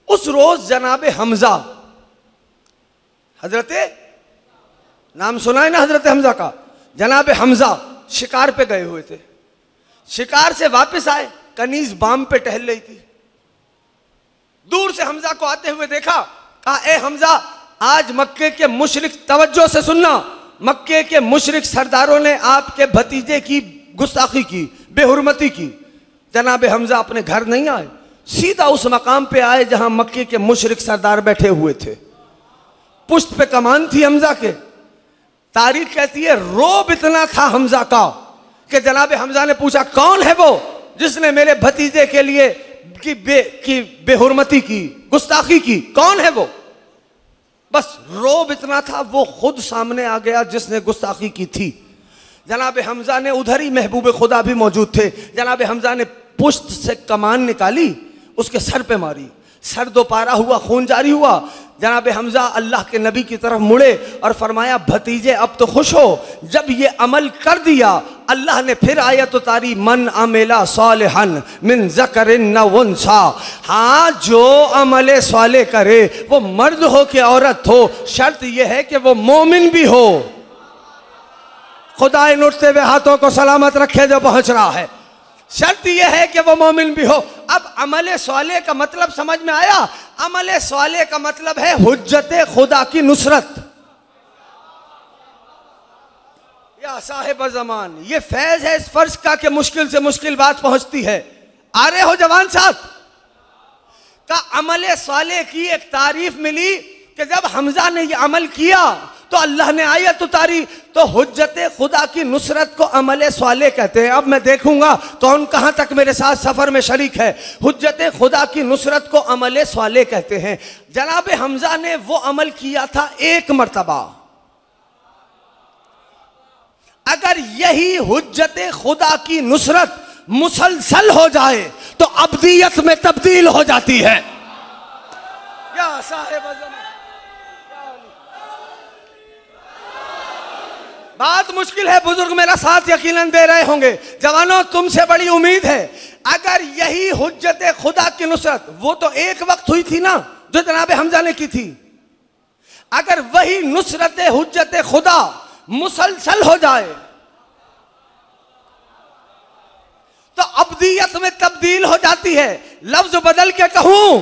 उस रोज जनाबे हमजा, हजरते, नाम सुना है ना हजरत हमजा का, जनाबे हमजा शिकार पे गए हुए थे। शिकार से वापस आए, कनीज बाम पे टहल रही थी। दूर से हमजा को आते हुए देखा, कहा ए हमजा, आज मक्के के मुशरिक, तवज्जो से सुनना, मक्के के मुशरिक सरदारों ने आपके भतीजे की गुस्ताखी की, बेहुरमती की। जनाबे हमजा अपने घर नहीं आए, सीधा उस मकाम पे आए जहां मक्के के मुशरिक सरदार बैठे हुए थे। पुश्त पे कमान थी हमजा के। तारीख कहती है रोब इतना था हमजा का कि जनाबे हमजा ने पूछा कौन है वो जिसने मेरे भतीजे के लिए की बेहुरमती की, गुस्ताखी की, कौन है वो? बस रोब इतना था, वो खुद सामने आ गया जिसने गुस्ताखी की थी। जनाबे हमजा ने, उधर ही महबूब खुदा भी मौजूद थे, जनाबे हमजा ने पुश्त से कमान निकाली, उसके सर पे मारी, सर दोपारा हुआ, खून जारी हुआ। जनाबे हमजा अल्लाह के नबी की तरफ मुड़े और फरमाया भतीजे अब तो खुश हो, जब ये अमल कर दिया अल्लाह ने फिर आयत उतारी, मन अमेला सालिहन मिन ज़करिन व उन्सा। हाँ, जो अमले साले करे वो मर्द हो कि औरत हो, शर्त यह है कि वो मोमिन भी हो। खुदा इन उठते हुए हाथों को सलामत रखे जो पहुंच रहा है। शर्त यह है कि वो मोमिन भी हो। अब अमले साले का मतलब समझ में आया? अमले साले का मतलब है हुज्जते खुदा की नुसरत। या साहिब ज़मान, ये फैज है इस फर्ज का कि मुश्किल से मुश्किल बात पहुंचती है। आ रहे हो जवान साहब? का अमले साले की एक तारीफ मिली कि जब हमजा ने ये अमल किया तो अल्लाह ने आयत उतारी, तो हुज्जते खुदा की नुसरत को अमले साले कहते हैं। अब मैं देखूंगा कौन कहां तक मेरे साथ सफर में शरीक है। हुज्जते खुदा की नुसरत को अमले साले कहते हैं। जनाबे हमजा ने वो अमल किया था एक मर्तबा। अगर यही हुज्जते खुदा की नुसरत मुसलसल हो जाए तो अब्दियत में तब्दील हो जाती है। या साहिब बात मुश्किल है, बुजुर्ग मेरा साथ यकीनन दे रहे होंगे। जवानों, तुमसे बड़ी उम्मीद है। अगर यही हुज्जत खुदा की नुसरत, वो तो एक वक्त हुई थी ना जो जनाबे हमजा ने की थी, अगर वही नुसरत हुज्जत खुदा मुसलसल हो जाए तो अब्दियत में तब्दील हो जाती है। लफ्ज बदल के कहूं,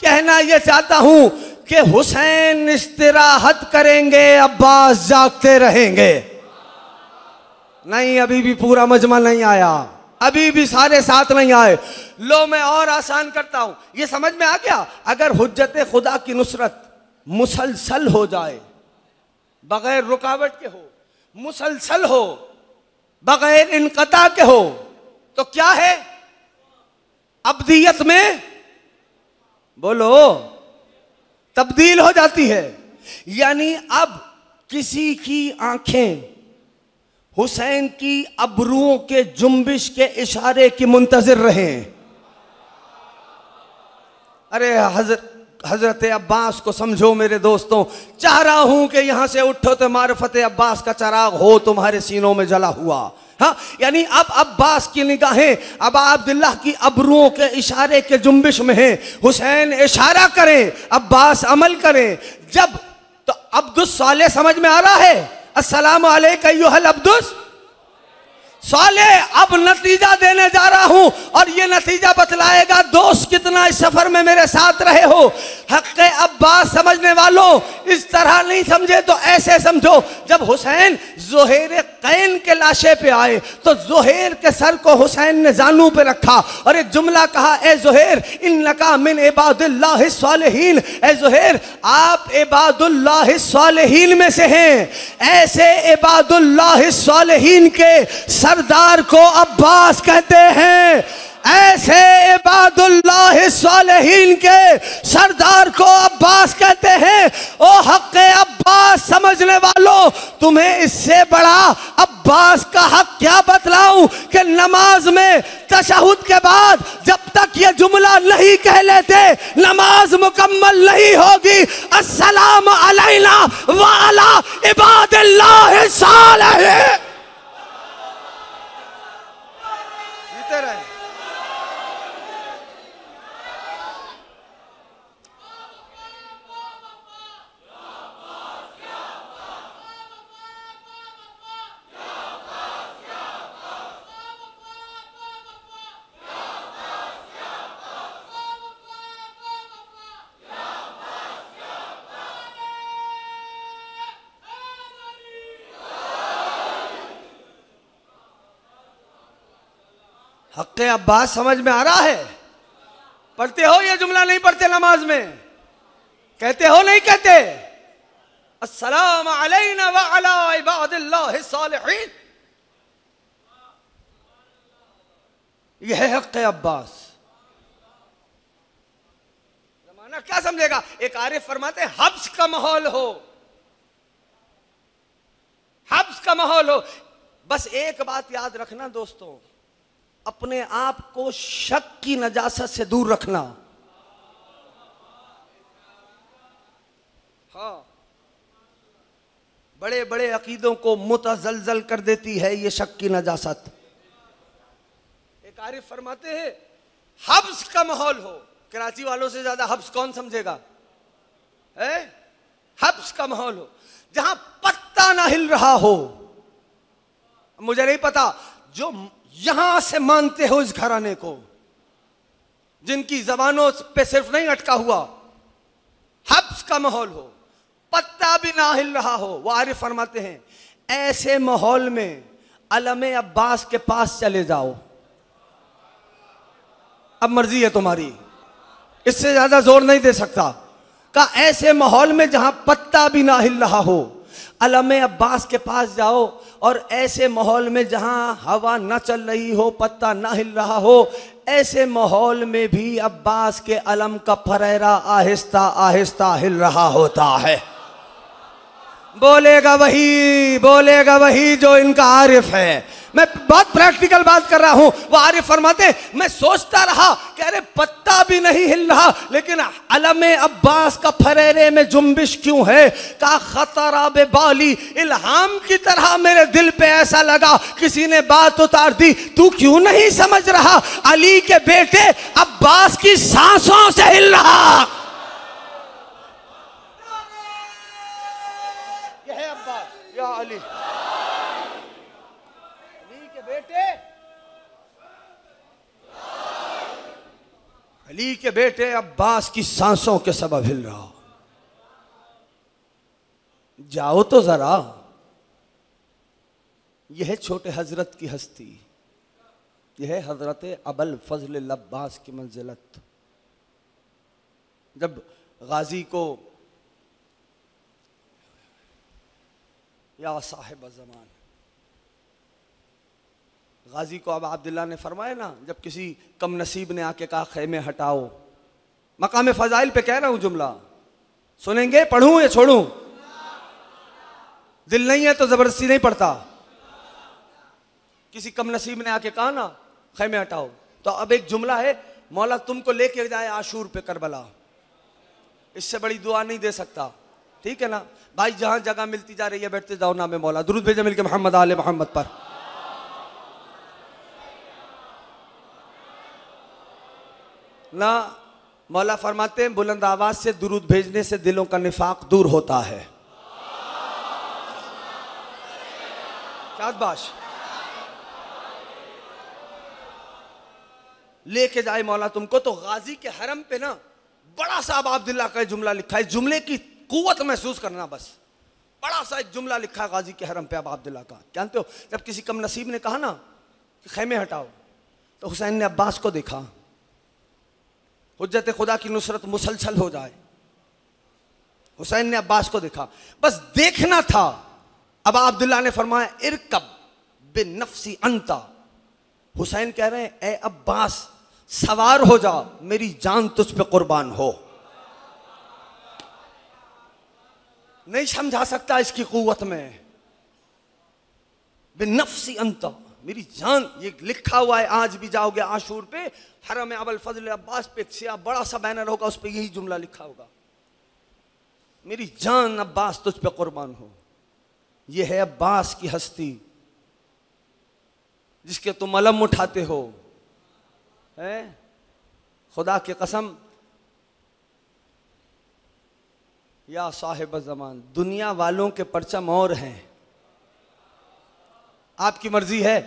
कहना यह चाहता हूं कि हुसैन इस्तिराहत करेंगे, अब्बास जागते रहेंगे। नहीं, अभी भी पूरा मजमा नहीं आया, अभी भी सारे साथ नहीं आए। लो मैं और आसान करता हूं, ये समझ में आ गया? अगर हुज्जत खुदा की नुसरत मुसलसल हो जाए, बगैर रुकावट के हो, मुसलसल हो, बगैर इनकता के हो, तो क्या है? अब्दियत में बोलो तब्दील हो जाती है। यानी अब किसी की आंखें हुसैन की अबरुओं के जुम्बिश के इशारे की मुंतजिर रहे। अरे हजरत अब्बास को समझो मेरे दोस्तों, चाह रहा हूं कि यहां से उठो तो मारिफत अब्बास का चराग हो तुम्हारे सीनों में जला हुआ। हाँ, यानी अब अब्बास की निगाहें अब अब्दुल्लाह की अबरुओं के इशारे के जुम्बिश में है। हुसैन इशारा करें, अब्बास अमल करें। जब तो अब्दुस साले समझ में आ रहा है, अस्सलामु अलैका अय्युहल अब्दुस साले। अब नतीजा देने जा रहा हूं और ये नतीजा बतलाएगा दोस्त कितना इस सफर में मेरे साथ रहे हो। हक़ अब्बास समझने वालों, इस तरह नहीं समझे तो ऐसे समझो। जब हुसैन ज़ुहैर कैन के लाशे पे आए तो ज़ुहैर के सर को हुसैन ने जानू पे रखा और एक जुमला कहा, ए ज़ुहैर इन्नका मिन इबादिल्लाहि सालिहीन। ए ज़ुहैर आप इबादुल्लाहि सालिहीन में से हैं। ऐसे इबादुल्लाहि सालिहीन के सरदार को अब्बास कहते हैं। ऐसे इबादुल्लाह सालिहीन के सरदार को अब्बास कहते हैं। ओ हक़ अब्बास समझने वालों, तुम्हें इससे बड़ा अब्बास का हक क्या बतलाऊं कि नमाज में तशहुद के बाद जब तक ये जुमला नहीं कह लेते नमाज मुकम्मल नहीं होगी। अस्सलाम अलैना व अला इबादिल्लाह सालिहीन। हक़ अब्बास समझ में आ रहा है? पढ़ते हो ये जुमला? नहीं पढ़ते नमाज में? कहते हो नहीं कहते? अस्सलाम अलैना व अला इबादिल्लाह सालिहीन। यह है हक़ अब्बास। जमाना क्या समझेगा? एक आरिफ फरमाते हैं हब्स का माहौल हो, हब्स का माहौल हो। बस एक बात याद रखना दोस्तों, अपने आप को शक की नजासत से दूर रखना। हाँ, बड़े बड़े अकीदों को मुतज़लज़ल कर देती है ये शक की नजासत। एक आरिफ फरमाते हैं हब्स का माहौल हो। कराची वालों से ज्यादा हब्स कौन समझेगा? है हब्स का माहौल हो, जहां पत्ता ना हिल रहा हो। मुझे नहीं पता जो यहां से मानते हो इस घराने को, जिनकी जबानों पे सिर्फ नहीं अटका हुआ, हब्स का माहौल हो, पत्ता भी ना हिल रहा हो। वो आरिफ फरमाते हैं ऐसे माहौल में अलमे अब्बास के पास चले जाओ। अब मर्जी है तुम्हारी, इससे ज्यादा जोर नहीं दे सकता। का ऐसे माहौल में जहां पत्ता भी ना हिल रहा हो, अलमे अब्बास के पास जाओ। और ऐसे माहौल में जहां हवा न चल रही हो, पत्ता ना हिल रहा हो, ऐसे माहौल में भी अब्बास के अलम का फरेरा आहिस्ता आहिस्ता हिल रहा होता है। बोलेगा वही जो इनका आरिफ है। मैं बहुत प्रैक्टिकल बात कर रहा हूं। वो आरिफ फरमाते मैं सोचता रहा कि अरे पत्ता भी नहीं हिल रहा, लेकिन अलमे अब्बास का फरेरे में जुम्बिश क्यों है? का खतरा बेबाली इल्हाम की तरह मेरे दिल पे ऐसा लगा, किसी ने बात उतार दी। तू क्यों नहीं समझ रहा? अली के बेटे अब्बास की सांसों से हिल रहा। यह है अब्बास या अली, अली के बेटे अब्बास की सांसों के सबब हिल रहा। जाओ तो जरा। यह है छोटे हजरत की हस्ती, यह है हजरत अबल फजल अब्बास की मंजिलत। जब गाजी को या साहिब ज़मान, गाजी को अब अब्दुल्ला ने फरमाया ना, जब किसी कम नसीब ने आके कहा खैमे हटाओ। मकाम फ़ज़ाइल पे कह रहा हूं जुमला, सुनेंगे? पढ़ूं या छोड़ूं? दिल नहीं है तो ज़बरदस्ती नहीं पढ़ता। किसी कम नसीब ने आके कहा ना खैमे हटाओ, तो अब एक जुमला है, मौला तुमको लेके जाए आशूर पे करबला, इससे बड़ी दुआ नहीं दे सकता। ठीक है ना भाई, जहां जगह मिलती जा रही है बैठते जाओ नाम मौला। दुरूद भेजे मिलके मोहम्मद आले मोहम्मद पर। ना मौला फरमाते हैं बुलंद आवाज से दुरूद भेजने से दिलों का निफाक दूर होता है। शाबाश। लेके जाए मौला तुमको, तो गाजी के हरम पे ना बड़ा सा अब अब्दुल्ला का जुमला लिखा है, जुमले की कुव्वत महसूस करना, बस बड़ा सा एक जुमला लिखा है गाजी के हरम पे अब अब्दुल्ला का। जानते हो, जब किसी कम नसीब ने कहा ना कि खैमे हटाओ, तो हुसैन ने अब्बास को देखा, हुज्जत खुदा की नुसरत मुसलसल हो जाए। हुसैन ने अब्बास को देखा, बस देखना था। अब अब्दुल्ला ने फरमाया इरकब बिनफ्सी अंता। हुसैन कह रहे हैं ए अब्बास सवार हो जा, मेरी जान तुझ पे कुर्बान हो। नहीं समझा सकता इसकी कुव्वत में। बिनफ्सी अंता, मेरी जान, ये लिखा हुआ है। आज भी जाओगे आशूर पे, हरम अबुल फजल अब्बास पे एक बड़ा सा बैनर होगा, उस पे यही जुमला लिखा होगा, मेरी जान अब्बास तुझ पे कुर्बान हो। ये है अब्बास की हस्ती जिसके तुम अलम उठाते हो। है खुदा की कसम, या साहिब ज़मान, दुनिया वालों के परचम और हैं, आपकी मर्जी है,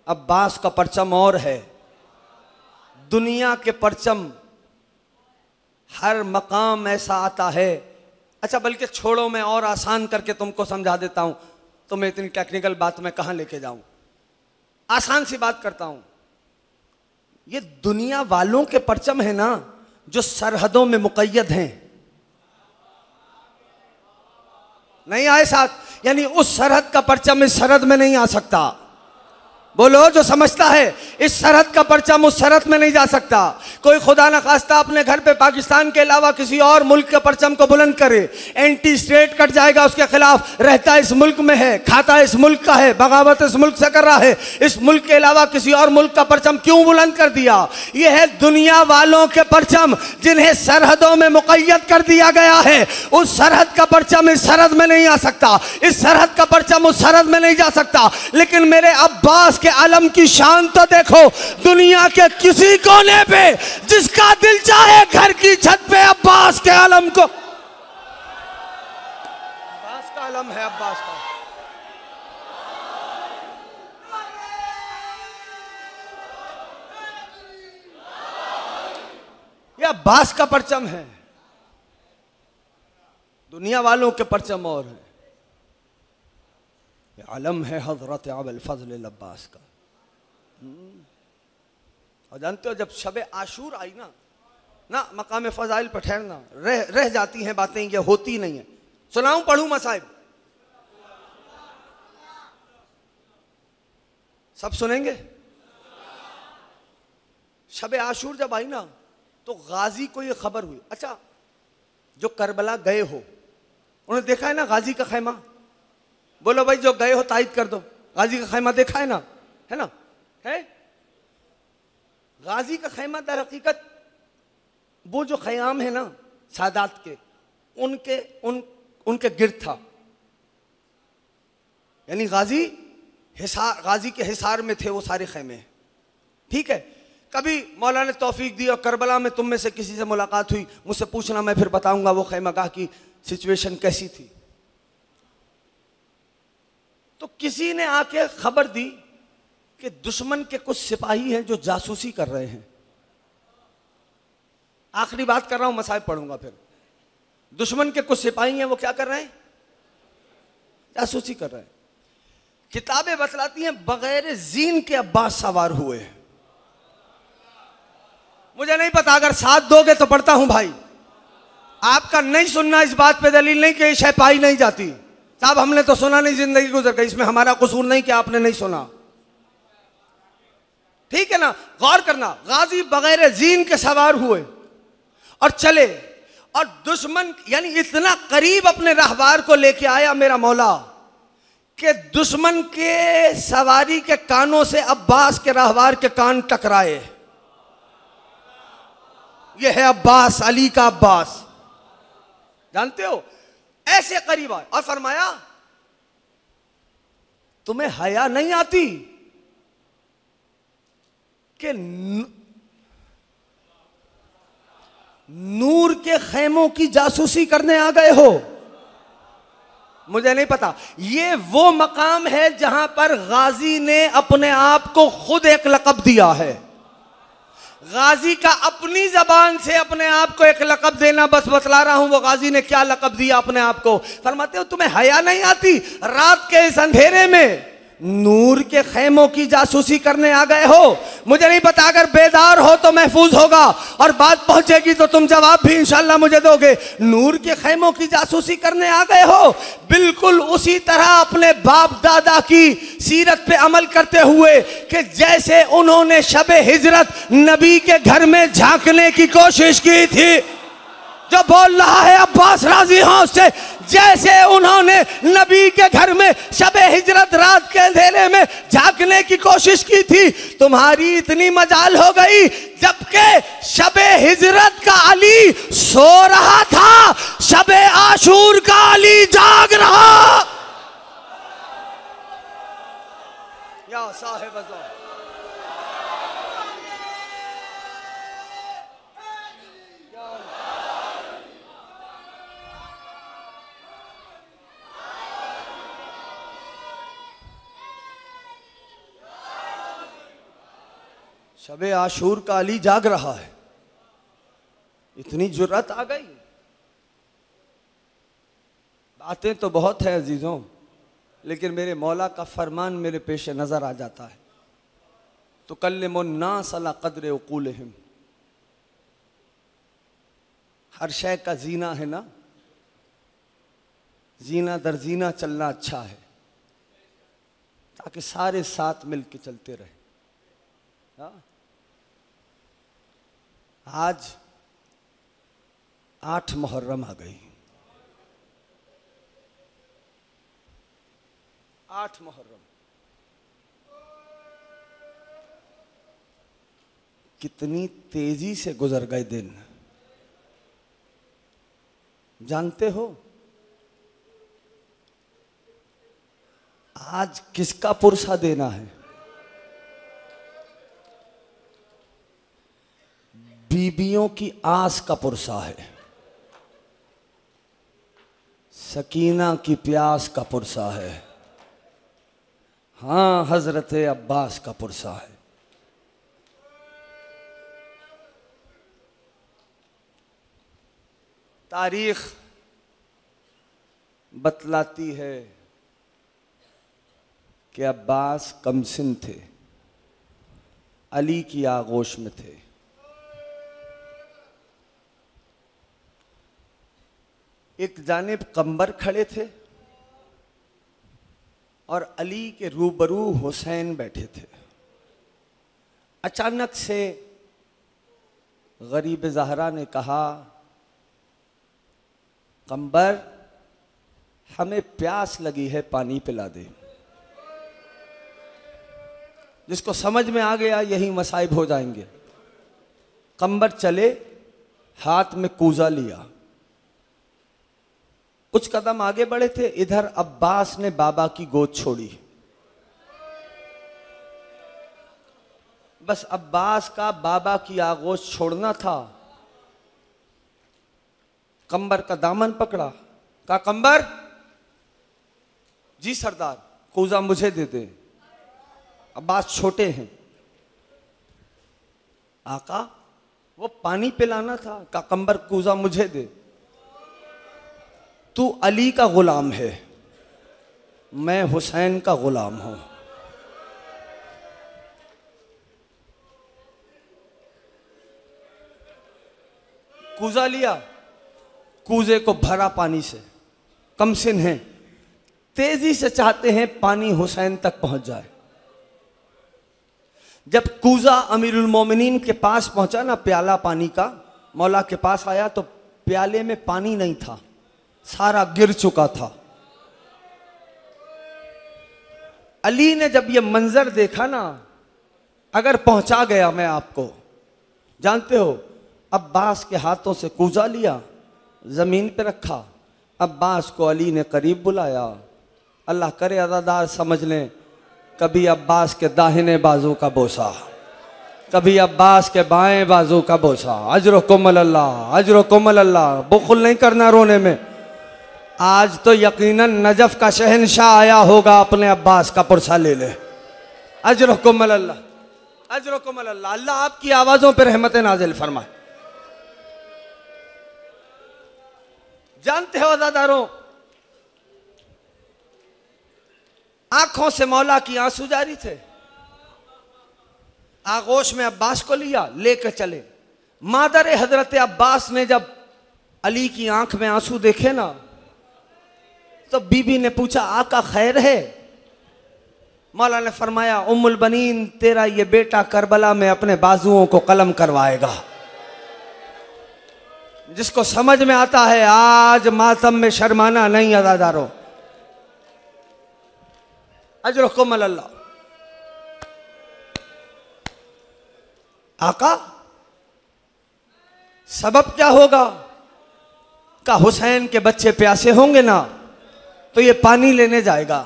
अब्बास का परचम और है। दुनिया के परचम हर मकाम ऐसा आता है। अच्छा बल्कि छोड़ो, मैं और आसान करके तुमको समझा देता हूं, तो मैं इतनी टेक्निकल बात में कहां लेके जाऊं, आसान सी बात करता हूं। ये दुनिया वालों के परचम है ना, जो सरहदों में मुक़य्यद हैं, नहीं आए साथ, यानी उस सरहद का परचम इस सरहद में नहीं आ सकता। बोलो जो समझता है, इस सरहद का परचम उस सरहद में नहीं जा सकता। कोई खुदा न खास्ता अपने घर पे पाकिस्तान के अलावा किसी और मुल्क के परचम को बुलंद करे, एंटी स्टेट कट जाएगा उसके खिलाफ। रहता इस मुल्क में है, खाता इस मुल्क का है, बगावत इस मुल्क से कर रहा है, इस मुल्क के अलावा किसी और मुल्क का परचम क्यों बुलंद कर दिया? यह है दुनिया वालों के परचम, जिन्हें सरहदों में मुक़य्यद कर दिया गया है। उस सरहद का परचम इस सरहद में नहीं आ सकता, इस सरहद का परचम उस सरहद में नहीं जा सकता। लेकिन मेरे अब्बास के आलम की शान तो देखो, दुनिया के किसी कोने पे जिसका दिल चाहे घर की छत पे अब्बास के आलम को, अब्बास का आलम है, अब्बास का। यह अब्बास का परचम है, दुनिया वालों के परचम और है। यह आलम है हज़रत अबुल फज़ल अब्बास का। और जानते हो, जब शब आशूर आई ना मकाम फ़ज़ाइल पर ठहरना, रह जाती हैं बातें, ये होती नहीं है। सुनाऊं, पढ़ूं मसाइब? सब सुनेंगे? शब आशूर जब आई ना, तो गाजी को ये खबर हुई। अच्छा, जो करबला गए हो, उन्होंने देखा है ना गाजी का खैमा? बोलो भाई, जो गए हो तायद कर दो, गाजी का खैमा देखा है ना? है ना? है गाजी का खैमा दर हकीकत वो जो ख़याम है ना सादात के, उनके गिर्द था। यानी गाजी के हिसार में थे वो सारे खैमे। ठीक है, कभी मौला ने तौफीक दी और करबला में तुम में से किसी से मुलाकात हुई, मुझसे पूछना, मैं फिर बताऊंगा वो खैमागाह की सिचुएशन कैसी थी। तो किसी ने आके खबर दी कि दुश्मन के कुछ सिपाही हैं जो जासूसी कर रहे हैं। आखिरी बात कर रहा हूं, मसाइब पढ़ूंगा फिर। दुश्मन के कुछ सिपाही हैं, वो क्या कर रहे हैं? जासूसी कर रहे हैं। किताबें बतलाती हैं बगैर जीन के अब्बास सवार हुए। मुझे नहीं पता, अगर साथ दोगे तो पढ़ता हूं भाई। आपका नहीं सुनना इस बात पे दलील नहीं कि शय पाई नहीं जाती। साहब हमने तो सुना नहीं, जिंदगी गुजर गई, इसमें हमारा कसूर नहीं कि आपने नहीं सुना। ठीक है ना? गौर करना, गाजी बगैर जीन के सवार हुए और चले, और दुश्मन यानी इतना करीब अपने रहवार को लेके आया मेरा मौला कि दुश्मन के सवारी के कानों से अब्बास के रहवार के कान टकराए। यह है अब्बास, अली का अब्बास, जानते हो, ऐसे करीब आए और फरमाया तुम्हें हया नहीं आती कि नूर के खैमों की जासूसी करने आ गए हो? मुझे नहीं पता। ये वो मकाम है जहां पर गाजी ने अपने आप को खुद एक लक़ब दिया है। गाजी का अपनी जबान से अपने आप को एक लक़ब देना, बस बतला रहा हूं वो गाजी ने क्या लक़ब दिया अपने आप को। फरमाते हो तुम्हें हया नहीं आती, रात के इस अंधेरे में नूर के खैमों की जासूसी करने आ गए हो? मुझे नहीं पता, अगर बेदार हो तो महफूज होगा और बात पहुंचेगी तो तुम जवाब भी इंशाल्लाह मुझे दोगे। नूर के खैमों की जासूसी करने आ गए हो? बिल्कुल उसी तरह अपने बाप दादा की सीरत पे अमल करते हुए कि जैसे उन्होंने शबे हिजरत नबी के घर में झांकने की कोशिश की थी। जो बोल रहा है अब्बास राजी हो उससे, जैसे उन्होंने नबी के घर में शबे हिजरत रात के अंधेरे में झांकने की कोशिश की थी, तुम्हारी इतनी मजाल हो गई जबकि शबे हिजरत का अली सो रहा था, शबे आशूर का अली जाग रहा। या साहिब शबे आशूर का अली जाग रहा है। इतनी जुर्रत आ गई। बातें तो बहुत है अजीजों, लेकिन मेरे मौला का फरमान मेरे पेश नजर आ जाता है। तो कल्लिमुन्नास अला क़द्र उक़ूलिहिम, हर शय का जीना है ना, जीना दर जीना चलना अच्छा है ताकि सारे साथ मिल के चलते रहे। आज 8 मुहर्रम आ गई। 8 मुहर्रम कितनी तेजी से गुजर गए दिन, जानते हो? आज किसका पुरसा देना है? बीबियों की आस का पुरसा है, सकीना की प्यास का पुरसा है, हाँ हजरत अब्बास का पुरसा है। तारीख बतलाती है कि अब्बास कमसिन थे, अली की आगोश में थे। एक जानिब कंबर खड़े थे और अली के रूबरू हुसैन बैठे थे। अचानक से गरीब ज़हरा ने कहा, कंबर हमें प्यास लगी है, पानी पिला दे। जिसको समझ में आ गया यही मसाइब हो जाएंगे। कंबर चले, हाथ में कूजा लिया, कुछ कदम आगे बढ़े थे, इधर अब्बास ने बाबा की गोद छोड़ी। बस अब्बास का बाबा की आगोश छोड़ना था। कंबर का दामन पकड़ा, कहा कंबर जी सरदार, कूजा मुझे दे दे, अब्बास छोटे हैं। आका वो पानी पिलाना था, कहा कंबर कूजा मुझे दे। तू अली का गुलाम है, मैं हुसैन का गुलाम हूं। कूजा लिया, कूजे को भरा पानी से। कमसिन हैं, तेजी से चाहते हैं पानी हुसैन तक पहुंच जाए। जब कूजा अमीरुल मोमिनीन के पास पहुंचा ना, प्याला पानी का मौला के पास आया तो प्याले में पानी नहीं था, सारा गिर चुका था। अली ने जब ये मंजर देखा ना, अगर पहुंचा गया मैं आपको, जानते हो अब्बास के हाथों से कूजा लिया, जमीन पे रखा, अब्बास को अली ने करीब बुलाया। अल्लाह करे अज़ादार समझ लें, कभी अब्बास के दाहिने बाजू का बोसा, कभी अब्बास के बाएं बाजू का बोसा। अजरुकुमुल अल्लाह, अजरुकुमुल अल्लाह। बुखुल नहीं करना रोने में। आज तो यकीनन नजफ का शहनशाह आया होगा, अपने अब्बास का पुरसा ले ले। अजरुकुमुल अल्लाह, अजरुकुमुल अल्लाह। अल्लाह आपकी आवाजों पर रहमत नाजिल फरमाए। जानते हो अज़ादारों, आंखों से मौला की आंसू जारी थे। आगोश में अब्बास को लिया, लेकर चले। मादर हजरत अब्बास ने जब अली की आंख में आंसू देखे ना, तो बीबी ने पूछा आका खैर है? मौला ने फरमाया उम्मुल बनीन, तेरा ये बेटा करबला में अपने बाजुओं को कलम करवाएगा। जिसको समझ में आता है आज मातम में शर्माना नहीं अज़ादारों। अजरुकुमुल अल्लाह। आका सबब क्या होगा? का हुसैन के बच्चे प्यासे होंगे ना, तो ये पानी लेने जाएगा,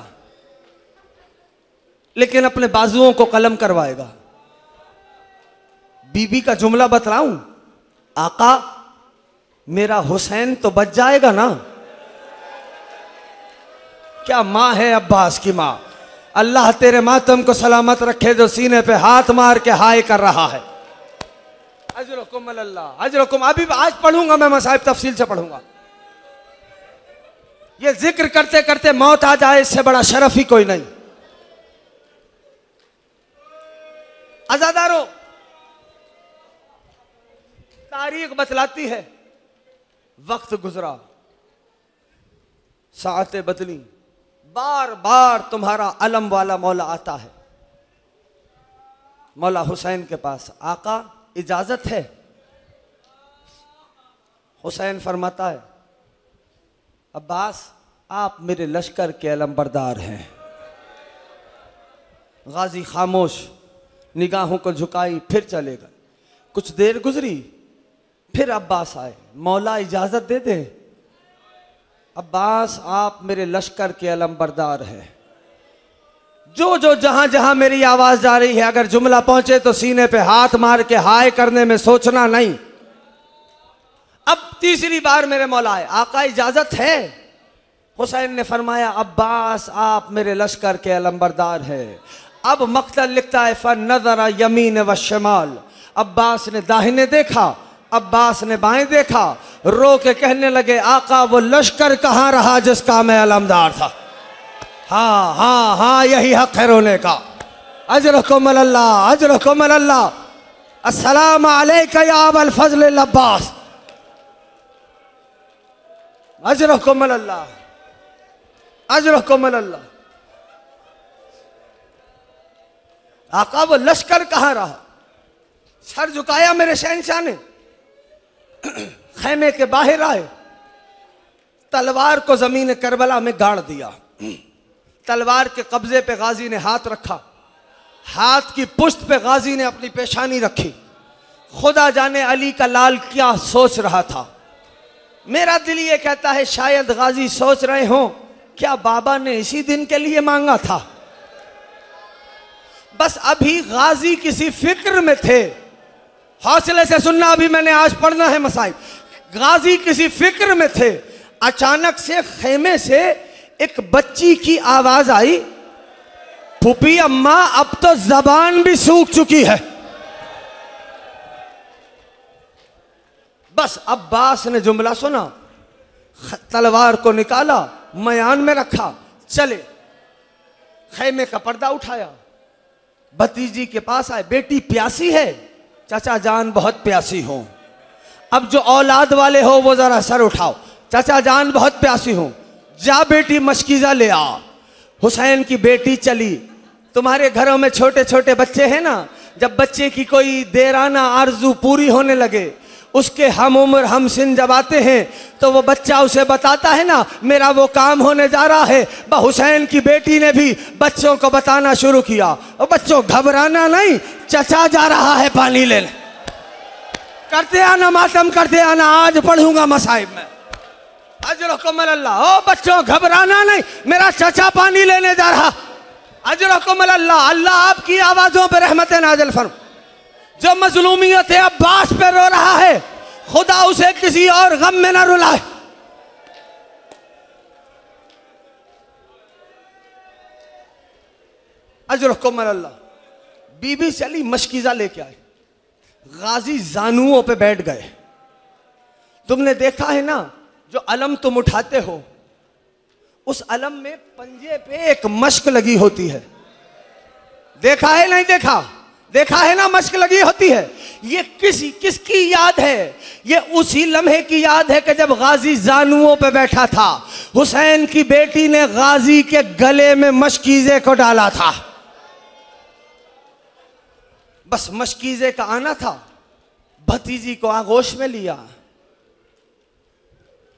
लेकिन अपने बाजुओं को कलम करवाएगा। बीबी का जुमला बतलाऊं, आका मेरा हुसैन तो बच जाएगा ना? क्या माँ है अब्बास की माँ। अल्लाह तेरे मातम को सलामत रखे, जो सीने पे हाथ मार के हाय कर रहा है। अजरुकुमुल अल्लाह, अजरुकुम। अभी आज पढ़ूंगा मैं मसाइब, तफसील से पढ़ूंगा। ये जिक्र करते करते मौत आ जाए, इससे बड़ा शरफ ही कोई नहीं। अज़ादारों, तारीख बतलाती है, वक्त गुजरा, सातें बदली, बार बार तुम्हारा अलम वाला मौला आता है मौला हुसैन के पास। आका इजाजत है? हुसैन फरमाता है अब्बास आप मेरे लश्कर के अलमबरदार हैं। गाजी खामोश, निगाहों को झुकाई, फिर चले गए। कुछ देर गुजरी, फिर अब्बास आए। मौला इजाजत दे दे। अब्बास आप मेरे लश्कर के अलमबरदार हैं। जो जो जहां जहां मेरी आवाज जा रही है, अगर जुमला पहुंचे तो सीने पे हाथ मार के हाय करने में सोचना नहीं। अब तीसरी बार मेरे मौला आए, आका इजाजत है? हुसैन ने फरमाया अब्बास आप मेरे लश्कर के अलमबरदार हैं। अब मक्तल लिखता है फन नजरा यमीन व शमाल। अब्बास ने दाहिने देखा, अब्बास ने बाएं देखा, रो के कहने लगे आका वो लश्कर कहाँ रहा जिसका मैं अलमदार था। हाँ हाँ हाँ, यही हक है रोने का। अजरुकुमुल अल्लाह, अजरुकुमुल अल्लाह। अस्सलामु अलैका या अबल फज़ल अब्बास। अजरुकुमुल अल्लाह, अजरुकुमुल अल्लाह। आका वो लश्कर कहाँ रहा? सर झुकाया मेरे शहंशाह ने, खैमे के बाहर आए, तलवार को जमीन करबला में गाड़ दिया। तलवार के कब्जे पे गाजी ने हाथ रखा, हाथ की पुश्त पे गाजी ने अपनी पेशानी रखी। खुदा जाने अली का लाल क्या सोच रहा था। मेरा दिल ये कहता है शायद गाजी सोच रहे हों क्या बाबा ने इसी दिन के लिए मांगा था। बस अभी गाजी किसी फिक्र में थे। हौसले से सुनना, अभी मैंने आज पढ़ना है मसाइब। गाजी किसी फिक्र में थे, अचानक से खेमे से एक बच्ची की आवाज आई, फूफी अम्मा अब तो जबान भी सूख चुकी है। बस अब्बास ने जुमला सुना, तलवार को निकाला, मयान में रखा, चले। खेमे का पर्दा उठाया, भतीजी के पास आए, बेटी प्यासी है? चाचा जान बहुत प्यासी हो। अब जो औलाद वाले हो वो जरा सर उठाओ। चाचा जान बहुत प्यासी हो, जा बेटी मशकीज़ा ले आ। हुसैन की बेटी चली। तुम्हारे घरों में छोटे छोटे बच्चे हैं ना, जब बच्चे की कोई देराना आरजू पूरी होने लगे, उसके हम उम्र हम सिन जब आते हैं तो वो बच्चा उसे बताता है ना, मेरा वो काम होने जा रहा है। हुसैन की बेटी ने भी बच्चों को बताना शुरू किया, और बच्चों घबराना नहीं, चचा जा रहा है पानी लेने, करते आना मातम करते आना, आज पढ़ूंगा मसाइब में, अजरकुम अल्लाह। ओ बच्चों घबराना नहीं, मेरा चचा पानी लेने जा रहा, अजरकुम अल्लाह। अल्लाह आपकी आवाजों पर रहमत नाज़िल फरमा। जो मजलूमियत अब्बास पे रो रहा है, खुदा उसे किसी और गम में ना रुलाए। अजरकुम अल्लाह। बीबी चली मशकीज़ा लेके आए, गाजी जानुओं पे बैठ गए। तुमने देखा है ना, जो अलम तुम उठाते हो, उस अलम में पंजे पे एक मश्क लगी होती है। देखा है नहीं देखा? देखा है ना, मश्क लगी होती है। ये किसकी याद है? ये उसी लम्हे की याद है कि जब गाजी जानुओं पे बैठा था, हुसैन की बेटी ने गाजी के गले में मशकीज़े को डाला था। बस मशकीज़े का आना था, भतीजी को आगोश में लिया,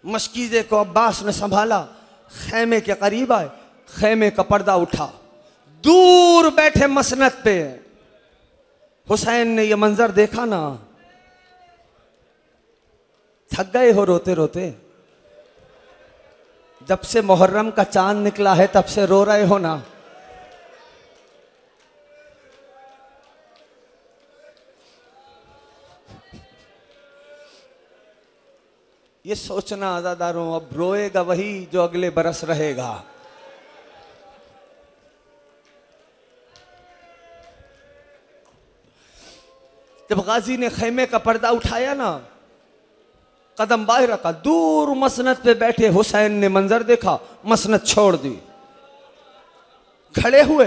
मशकीज़े को अब्बास ने संभाला, खैमे के करीब आए, खैमे का पर्दा उठा, दूर बैठे मसनद पे हुसैन ने यह मंजर देखा ना, थक गए हो रोते रोते? जब से मुहर्रम का चांद निकला है तब से रो रहे हो ना? ये सोचना आज़ादारों, अब रोएगा वही जो अगले बरस रहेगा। जब गाजी ने खैमे का पर्दा उठाया ना, कदम बाहर रखा, दूर मसनद पे बैठे हुसैन ने मंजर देखा, मसनद छोड़ दी, खड़े हुए।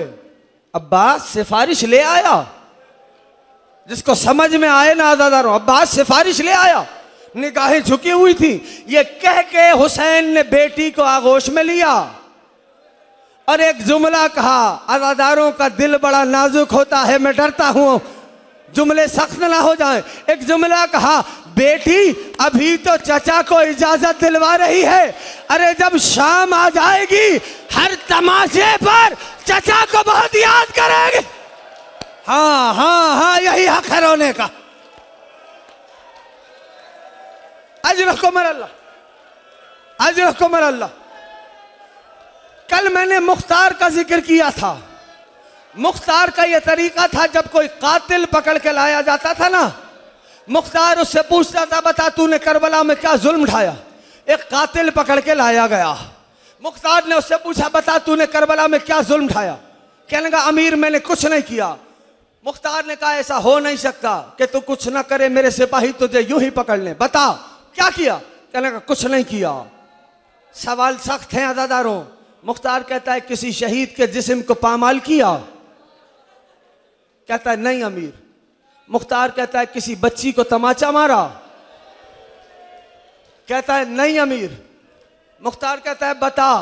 अब्बास सिफारिश ले आया, जिसको समझ में आए ना आज़ादारों, अब्बास सिफारिश ले आया। निगाहें झुकी हुई थी, ये कह के हुसैन ने बेटी को आगोश में लिया और एक जुमला कहा। अज़ादारों का दिल बड़ा नाजुक होता है, मैं डरता हूं जुमले सख्त ना हो जाएं। एक जुमला कहा, बेटी अभी तो चचा को इजाजत दिलवा रही है, अरे जब शाम आ जाएगी हर तमाशे पर चचा को बहुत याद करेंगे। हाँ हाँ हाँ, यही हक है रोने का। अजरकुम अल्लाह, अजरकुम अल्लाह। कल मैंने मुख्तार का जिक्र किया था। मुख्तार का यह तरीका था, जब कोई कातिल पकड़ के लाया जाता था ना, मुख्तार उससे पूछता था, बता तूने करबला में क्या जुल्म ढाया। एक कातिल पकड़ के लाया गया, मुख्तार ने उससे पूछा, बता तूने करबला में क्या जुल्म ढाया। कहने लगा, अमीर मैंने कुछ नहीं किया। मुख्तार ने कहा, ऐसा हो नहीं सकता कि तू कुछ ना करे, मेरे सिपाही तुझे यूं ही पकड़ ले, बता क्या किया। कहने लगा, कुछ नहीं किया। सवाल सख्त है अज़ादारों। मुख्तार कहता है, किसी शहीद के जिस्म को पामाल किया। कहता है, नहीं अमीर। मुख्तार कहता है, किसी बच्ची को तमाचा मारा। कहता है, नहीं अमीर। मुख्तार कहता है, बता।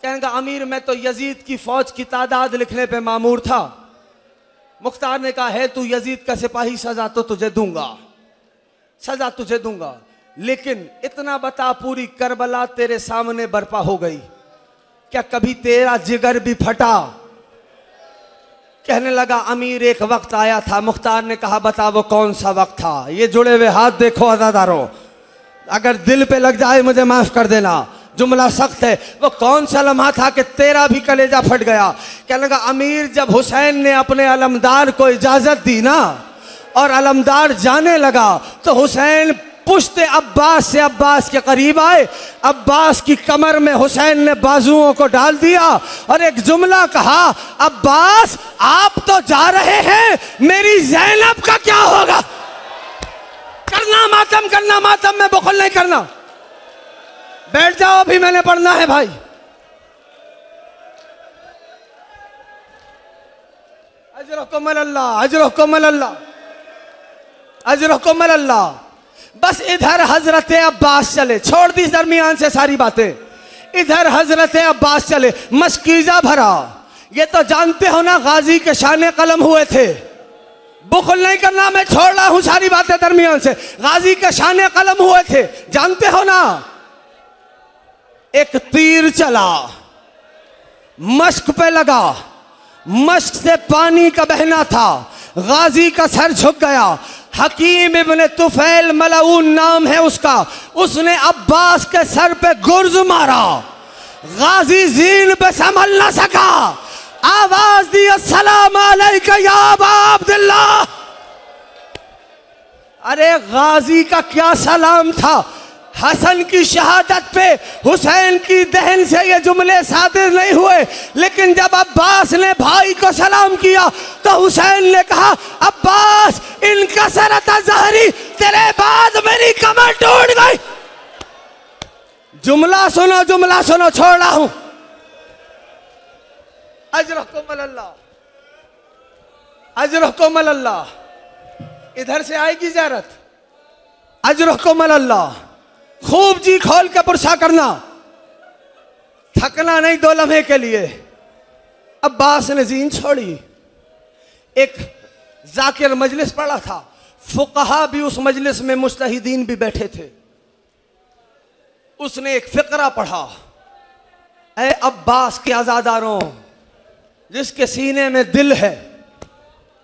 कहेगा, अमीर मैं तो यजीद की फौज की तादाद लिखने पे मामूर था। मुख्तार ने कहा, है तू यजीद का सिपाही, सजा तो तुझे दूंगा, सजा तुझे दूंगा, लेकिन इतना बता, पूरी करबला तेरे सामने बर्पा हो गई, क्या कभी तेरा जिगर भी फटा। कहने लगा, अमीर एक वक्त आया था। मुख्तार ने कहा, बता वो कौन सा वक्त था। ये जुड़े हुए हाथ देखो अज़ादारों, अगर दिल पे लग जाए मुझे माफ कर देना, जुमला सख्त है। वो कौन सा लम्हा था कि तेरा भी कलेजा फट गया। कहने लगा, अमीर जब हुसैन ने अपने अलमदार को इजाजत दी ना और अलमदार जाने लगा, तो हुसैन पुश्ते अब्बास से अब्बास के करीब आए, अब्बास की कमर में हुसैन ने बाजुओं को डाल दिया और एक जुमला कहा, अब्बास आप तो जा रहे हैं, मेरी ज़ैनब का क्या होगा। करना मातम में बुखल नहीं करना। बैठ जाओ, अभी मैंने पढ़ना है भाई। अजरकुम अल्लाह, अजरकुम अल्लाह, अजरकुम अल्लाह। बस इधर हजरत अब्बास चले, छोड़ दी दरमियान से सारी बातें। इधर हजरत अब्बास चले, मशकीज़ा भरा। ये तो जानते हो ना, गाजी के शाने कलम हुए थे। बुखल नहीं करना, मैं छोड़ रहा हूं सारी बातें दरमियान से। गाजी के शाने कलम हुए थे, जानते हो ना। एक तीर चला, मश्क पे लगा, मश्क से पानी का बहना था, गाजी का सर झुक गया। हकीम इब्न तुफैल मलऊन नाम है उसका, उसने अब्बास के सर पे गुर्ज मारा। गाजी जीन पे संभल न सका, आवाज दी अस्सलाम अलैका या अबा अब्दुल्ला। अरे गाजी का क्या सलाम था। हसन की शहादत पे हुसैन की दहन से ये जुमले सादिर नहीं हुए, लेकिन जब अब्बास ने भाई को सलाम किया तो हुसैन ने कहा, अब्बास इनका सरत ज़हरी, तेरे बाद मेरी कमर टूट गई। जुमला सुनो, छोड़ रहा हूं। अजरकुम अल्लाह, इधर से आएगी ज़ियारत। अजरकुम अल्लाह, खूब जी खोल के पुरसा करना, थकना नहीं 2 लम्हे के लिए। अब्बास ने जीन छोड़ी। एक जाकिर मजलिस पड़ा था, फुकहा भी उस मजलिस में, मुज्तहिदीन भी बैठे थे। उसने एक फिक्रा पढ़ा, ऐ अब्बास के आजादारों, जिसके सीने में दिल है,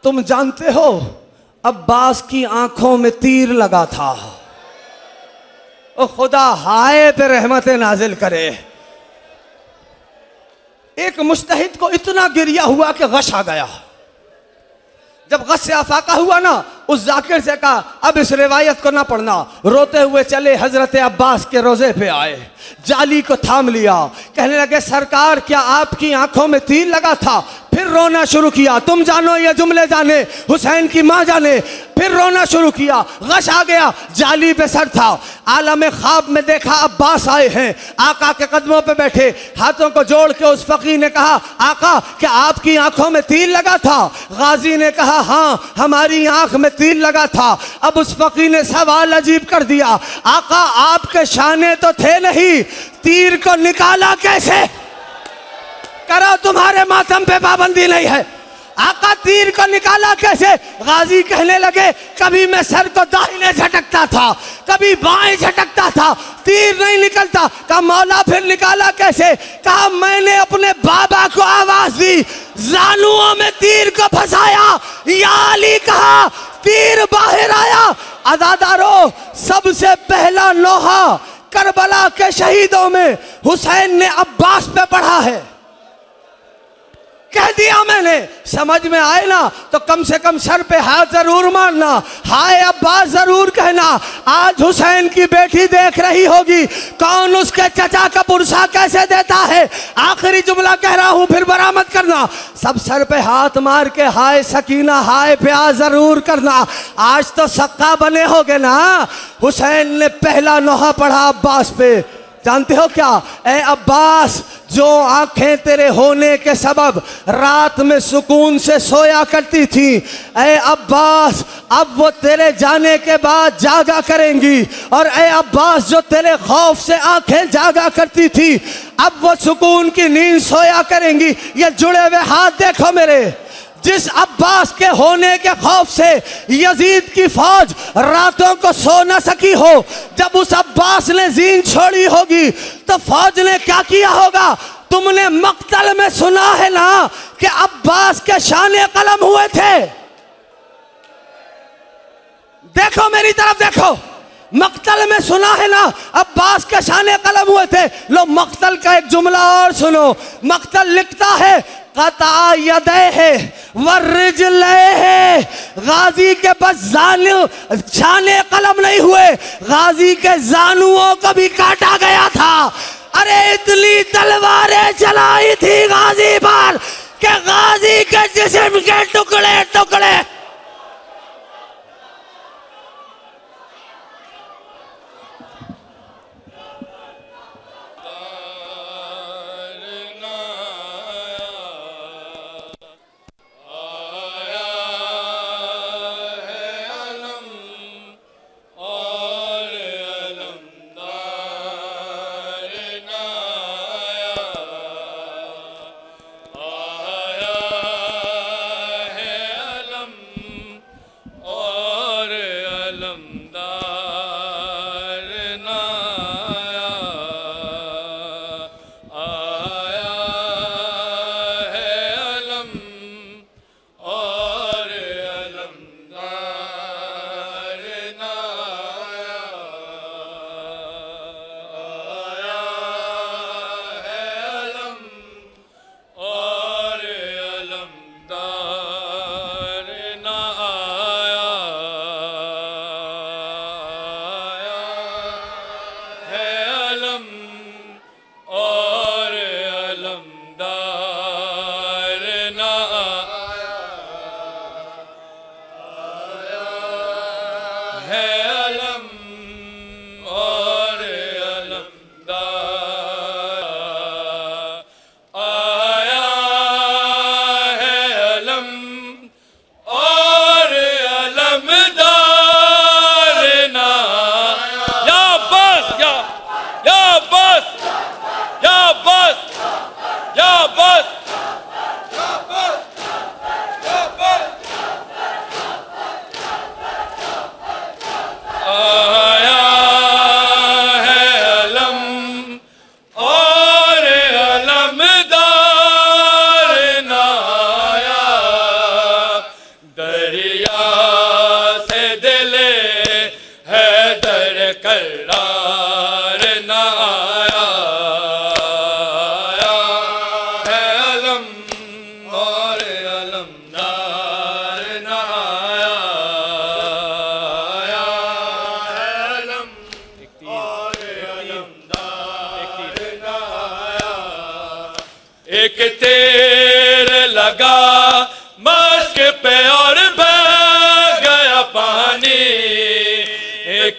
तुम जानते हो अब्बास की आंखों में तीर लगा था। ओ खुदा हाय पे रहमतें नाजिल करे। एक मुस्तहिद को इतना गिरिया हुआ कि गश आ गया। जब गश से आफाका हुआ ना, उस जाकिर से कहा, अब इस रिवायत को ना पढ़ना। रोते हुए चले हजरत अब्बास के रोजे पे आए, जाली को थाम लिया, कहने लगे, सरकार क्या आपकी आंखों में तीर लगा था? फिर रोना शुरू किया। तुम जानो ये जुमले जाने, हुसैन की माँ जाने। फिर रोना शुरू किया, गश आ गया, जाली पे सर था। आलम ख्वाब में देखा अब्बास आए हैं, आका के कदमों पे बैठे, हाथों को जोड़ के उस फकीर ने कहा, आका क्या आपकी आंखों में तीर लगा था? गाजी ने कहा, हाँ हमारी आंख में तीर लगा था। अब उस फकीर ने सवाल अजीब कर दिया, आका आपके शाने तो थे नहीं, तीर को निकाला कैसे? करो, तुम्हारे मातम पे पाबंदी नहीं है। आका तीर को निकाला कैसे? गाजी कहने लगे, कभी मैं सर को दाहिने झटकता था, कभी बाएं झटकता था, तीर नहीं निकलता। कहा, मौला फिर निकाला कैसे? कहा, मैंने अपने बाबा को आवाज दी, जानुओं में तीर को फंसाया, या अली कहा, तीर बाहर आया। अदादारो, सबसे पहला लोहा करबला के शहीदों में हुसैन ने अब्बास पे पढ़ा है। कह दिया मैंने, समझ में आए ना तो कम से कम सर पे हाथ जरूर मारना, हाय अब्बास जरूर कहना। आज हुसैन की बेटी देख रही होगी, कौन उसके चचा का पुरसा कैसे देता है। आखिरी जुमला कह रहा हूं, फिर बरामद करना। सब सर पे हाथ मार के हाय सकीना, हाय प्यार जरूर करना। आज तो सक्का बने होगे ना। हुसैन ने पहला नोहा पढ़ा अब्बास पे, जानते हो क्या? ए अब्बास, जो आंखें तेरे होने के सबब रात में सुकून से सोया करती थी, ए अब्बास अब वो तेरे जाने के बाद जागा करेंगी। और ए अब्बास, जो तेरे खौफ से आंखें जागा करती थी, अब वो सुकून की नींद सोया करेंगी। ये जुड़े हुए हाथ देखो मेरे। जिस अब्बास के होने के खौफ से यजीद की फौज रातों को सो न सकी हो, जब उस अब्बास ने जीन छोड़ी होगी तो फौज ने क्या किया होगा? तुमने मक्तल में सुना है ना कि अब्बास के शाने कलम हुए थे। देखो मेरी तरफ देखो, मक्तल में सुना है ना अब्बास के शाने कलम हुए थे। लो मक्तल का एक जुमला और सुनो। मक्तल लिखता है, कता यदे है वर्रिजले है। गाजी के बस शाने कलम नहीं हुए, गाजी के जानुओं को भी काटा गया था। अरे इतनी तलवारें चलाई थी गाजी पर कि गाजी के जिस्म के टुकड़े टुकड़े।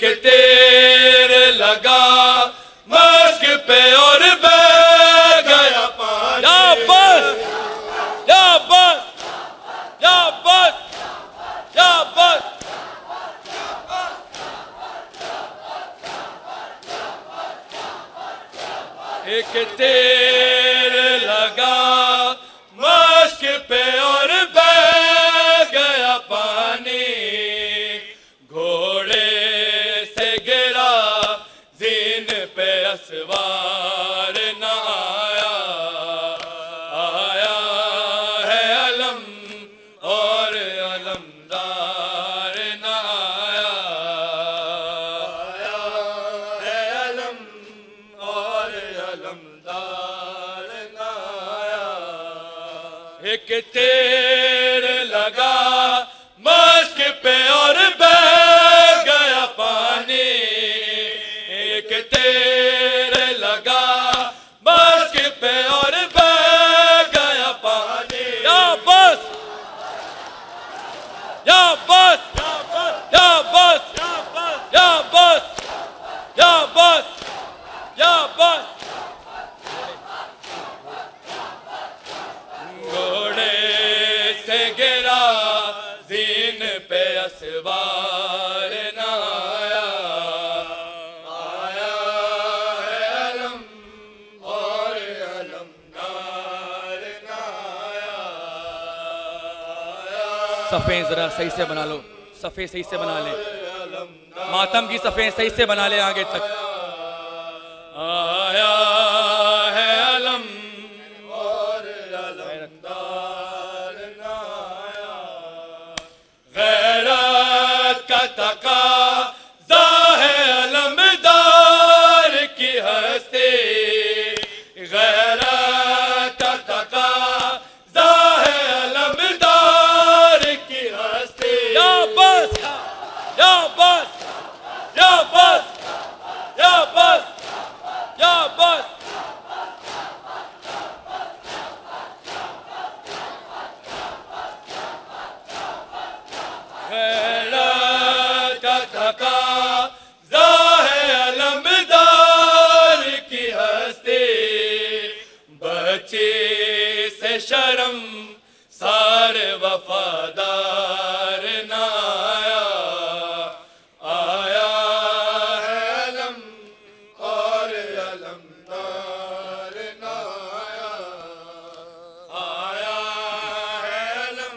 एक तीर लगा मश्क पे और बह गया पानी। या बस या बस या बस या बस। एक तीर लगा मश्क पे और बह गया पानी। घोड़े से गिरा ज़ीन पे असवार न आया। आया है अलम और अलमदार न आया। आया है अलम और अलमदार न आया। एक तीर लगा मश्क पे और बह गया पानी। एक तीर लगा मश्क पे और बह गया पानी। या बस या बस या बस या बस या बस या बस। घोड़े से गिरा ज़ीन पे असवार न आया। आया है अलम और अलमदार न आया। सफ़े जरा सही से बना लो, सफ़े सही से बना ले, मातम की सफ़े सही से बना ले आगे तक। आया है अलम और अलमदार न आया। गैरत का तकाज़ा है अलमदार की हस्ती। गैरत का तकाज़ा है अलमदार की हस्ती। या बस या बस या बस या बस या बस। गैरत का तकाज़ा है अलमदार की हस्ती। बची से शर्म सारे वफादार न आया। आया है अलम और अलमदार न आया। आया है अलम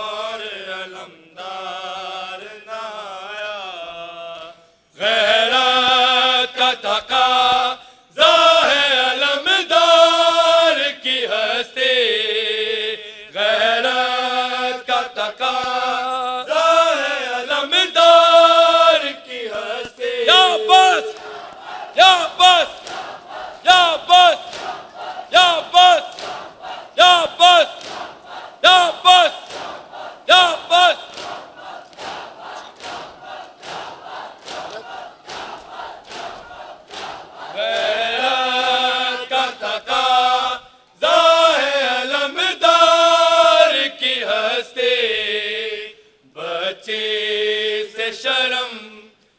और अलमदार न आया। गैरत का तकाज़ा है अलमदार की हस्ती। गैरत का तकाज़ा है अलमदार की हस्ती। या बस या बस या बस या बस या बस या बस या बस। गैरत का तकाज़ा है अलमदार की हस्ती। बची से शर्म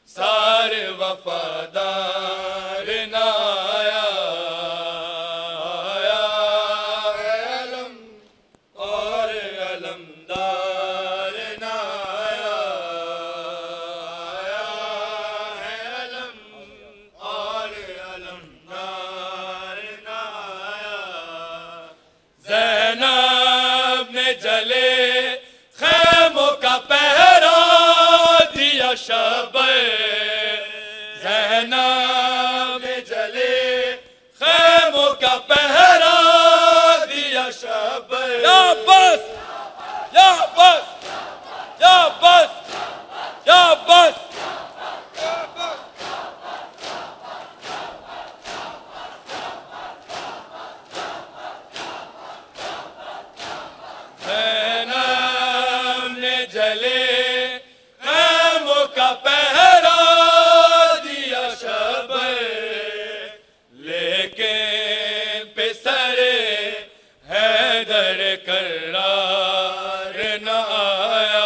सारे वफादार न आया। आया है अलम और अलमदार न आया। आया है अलम और अलमदार न आया। ज़ैनब ने जले खैमों का पहरा दिया शब। ज़ैनब ने जले खैमों का पहरा दिया शब। या बस या बस या बस या बस। ज़ैनब ने जले खैमों का पहरा दिया शब। लेकिन पिसरे हैदर करार न आया।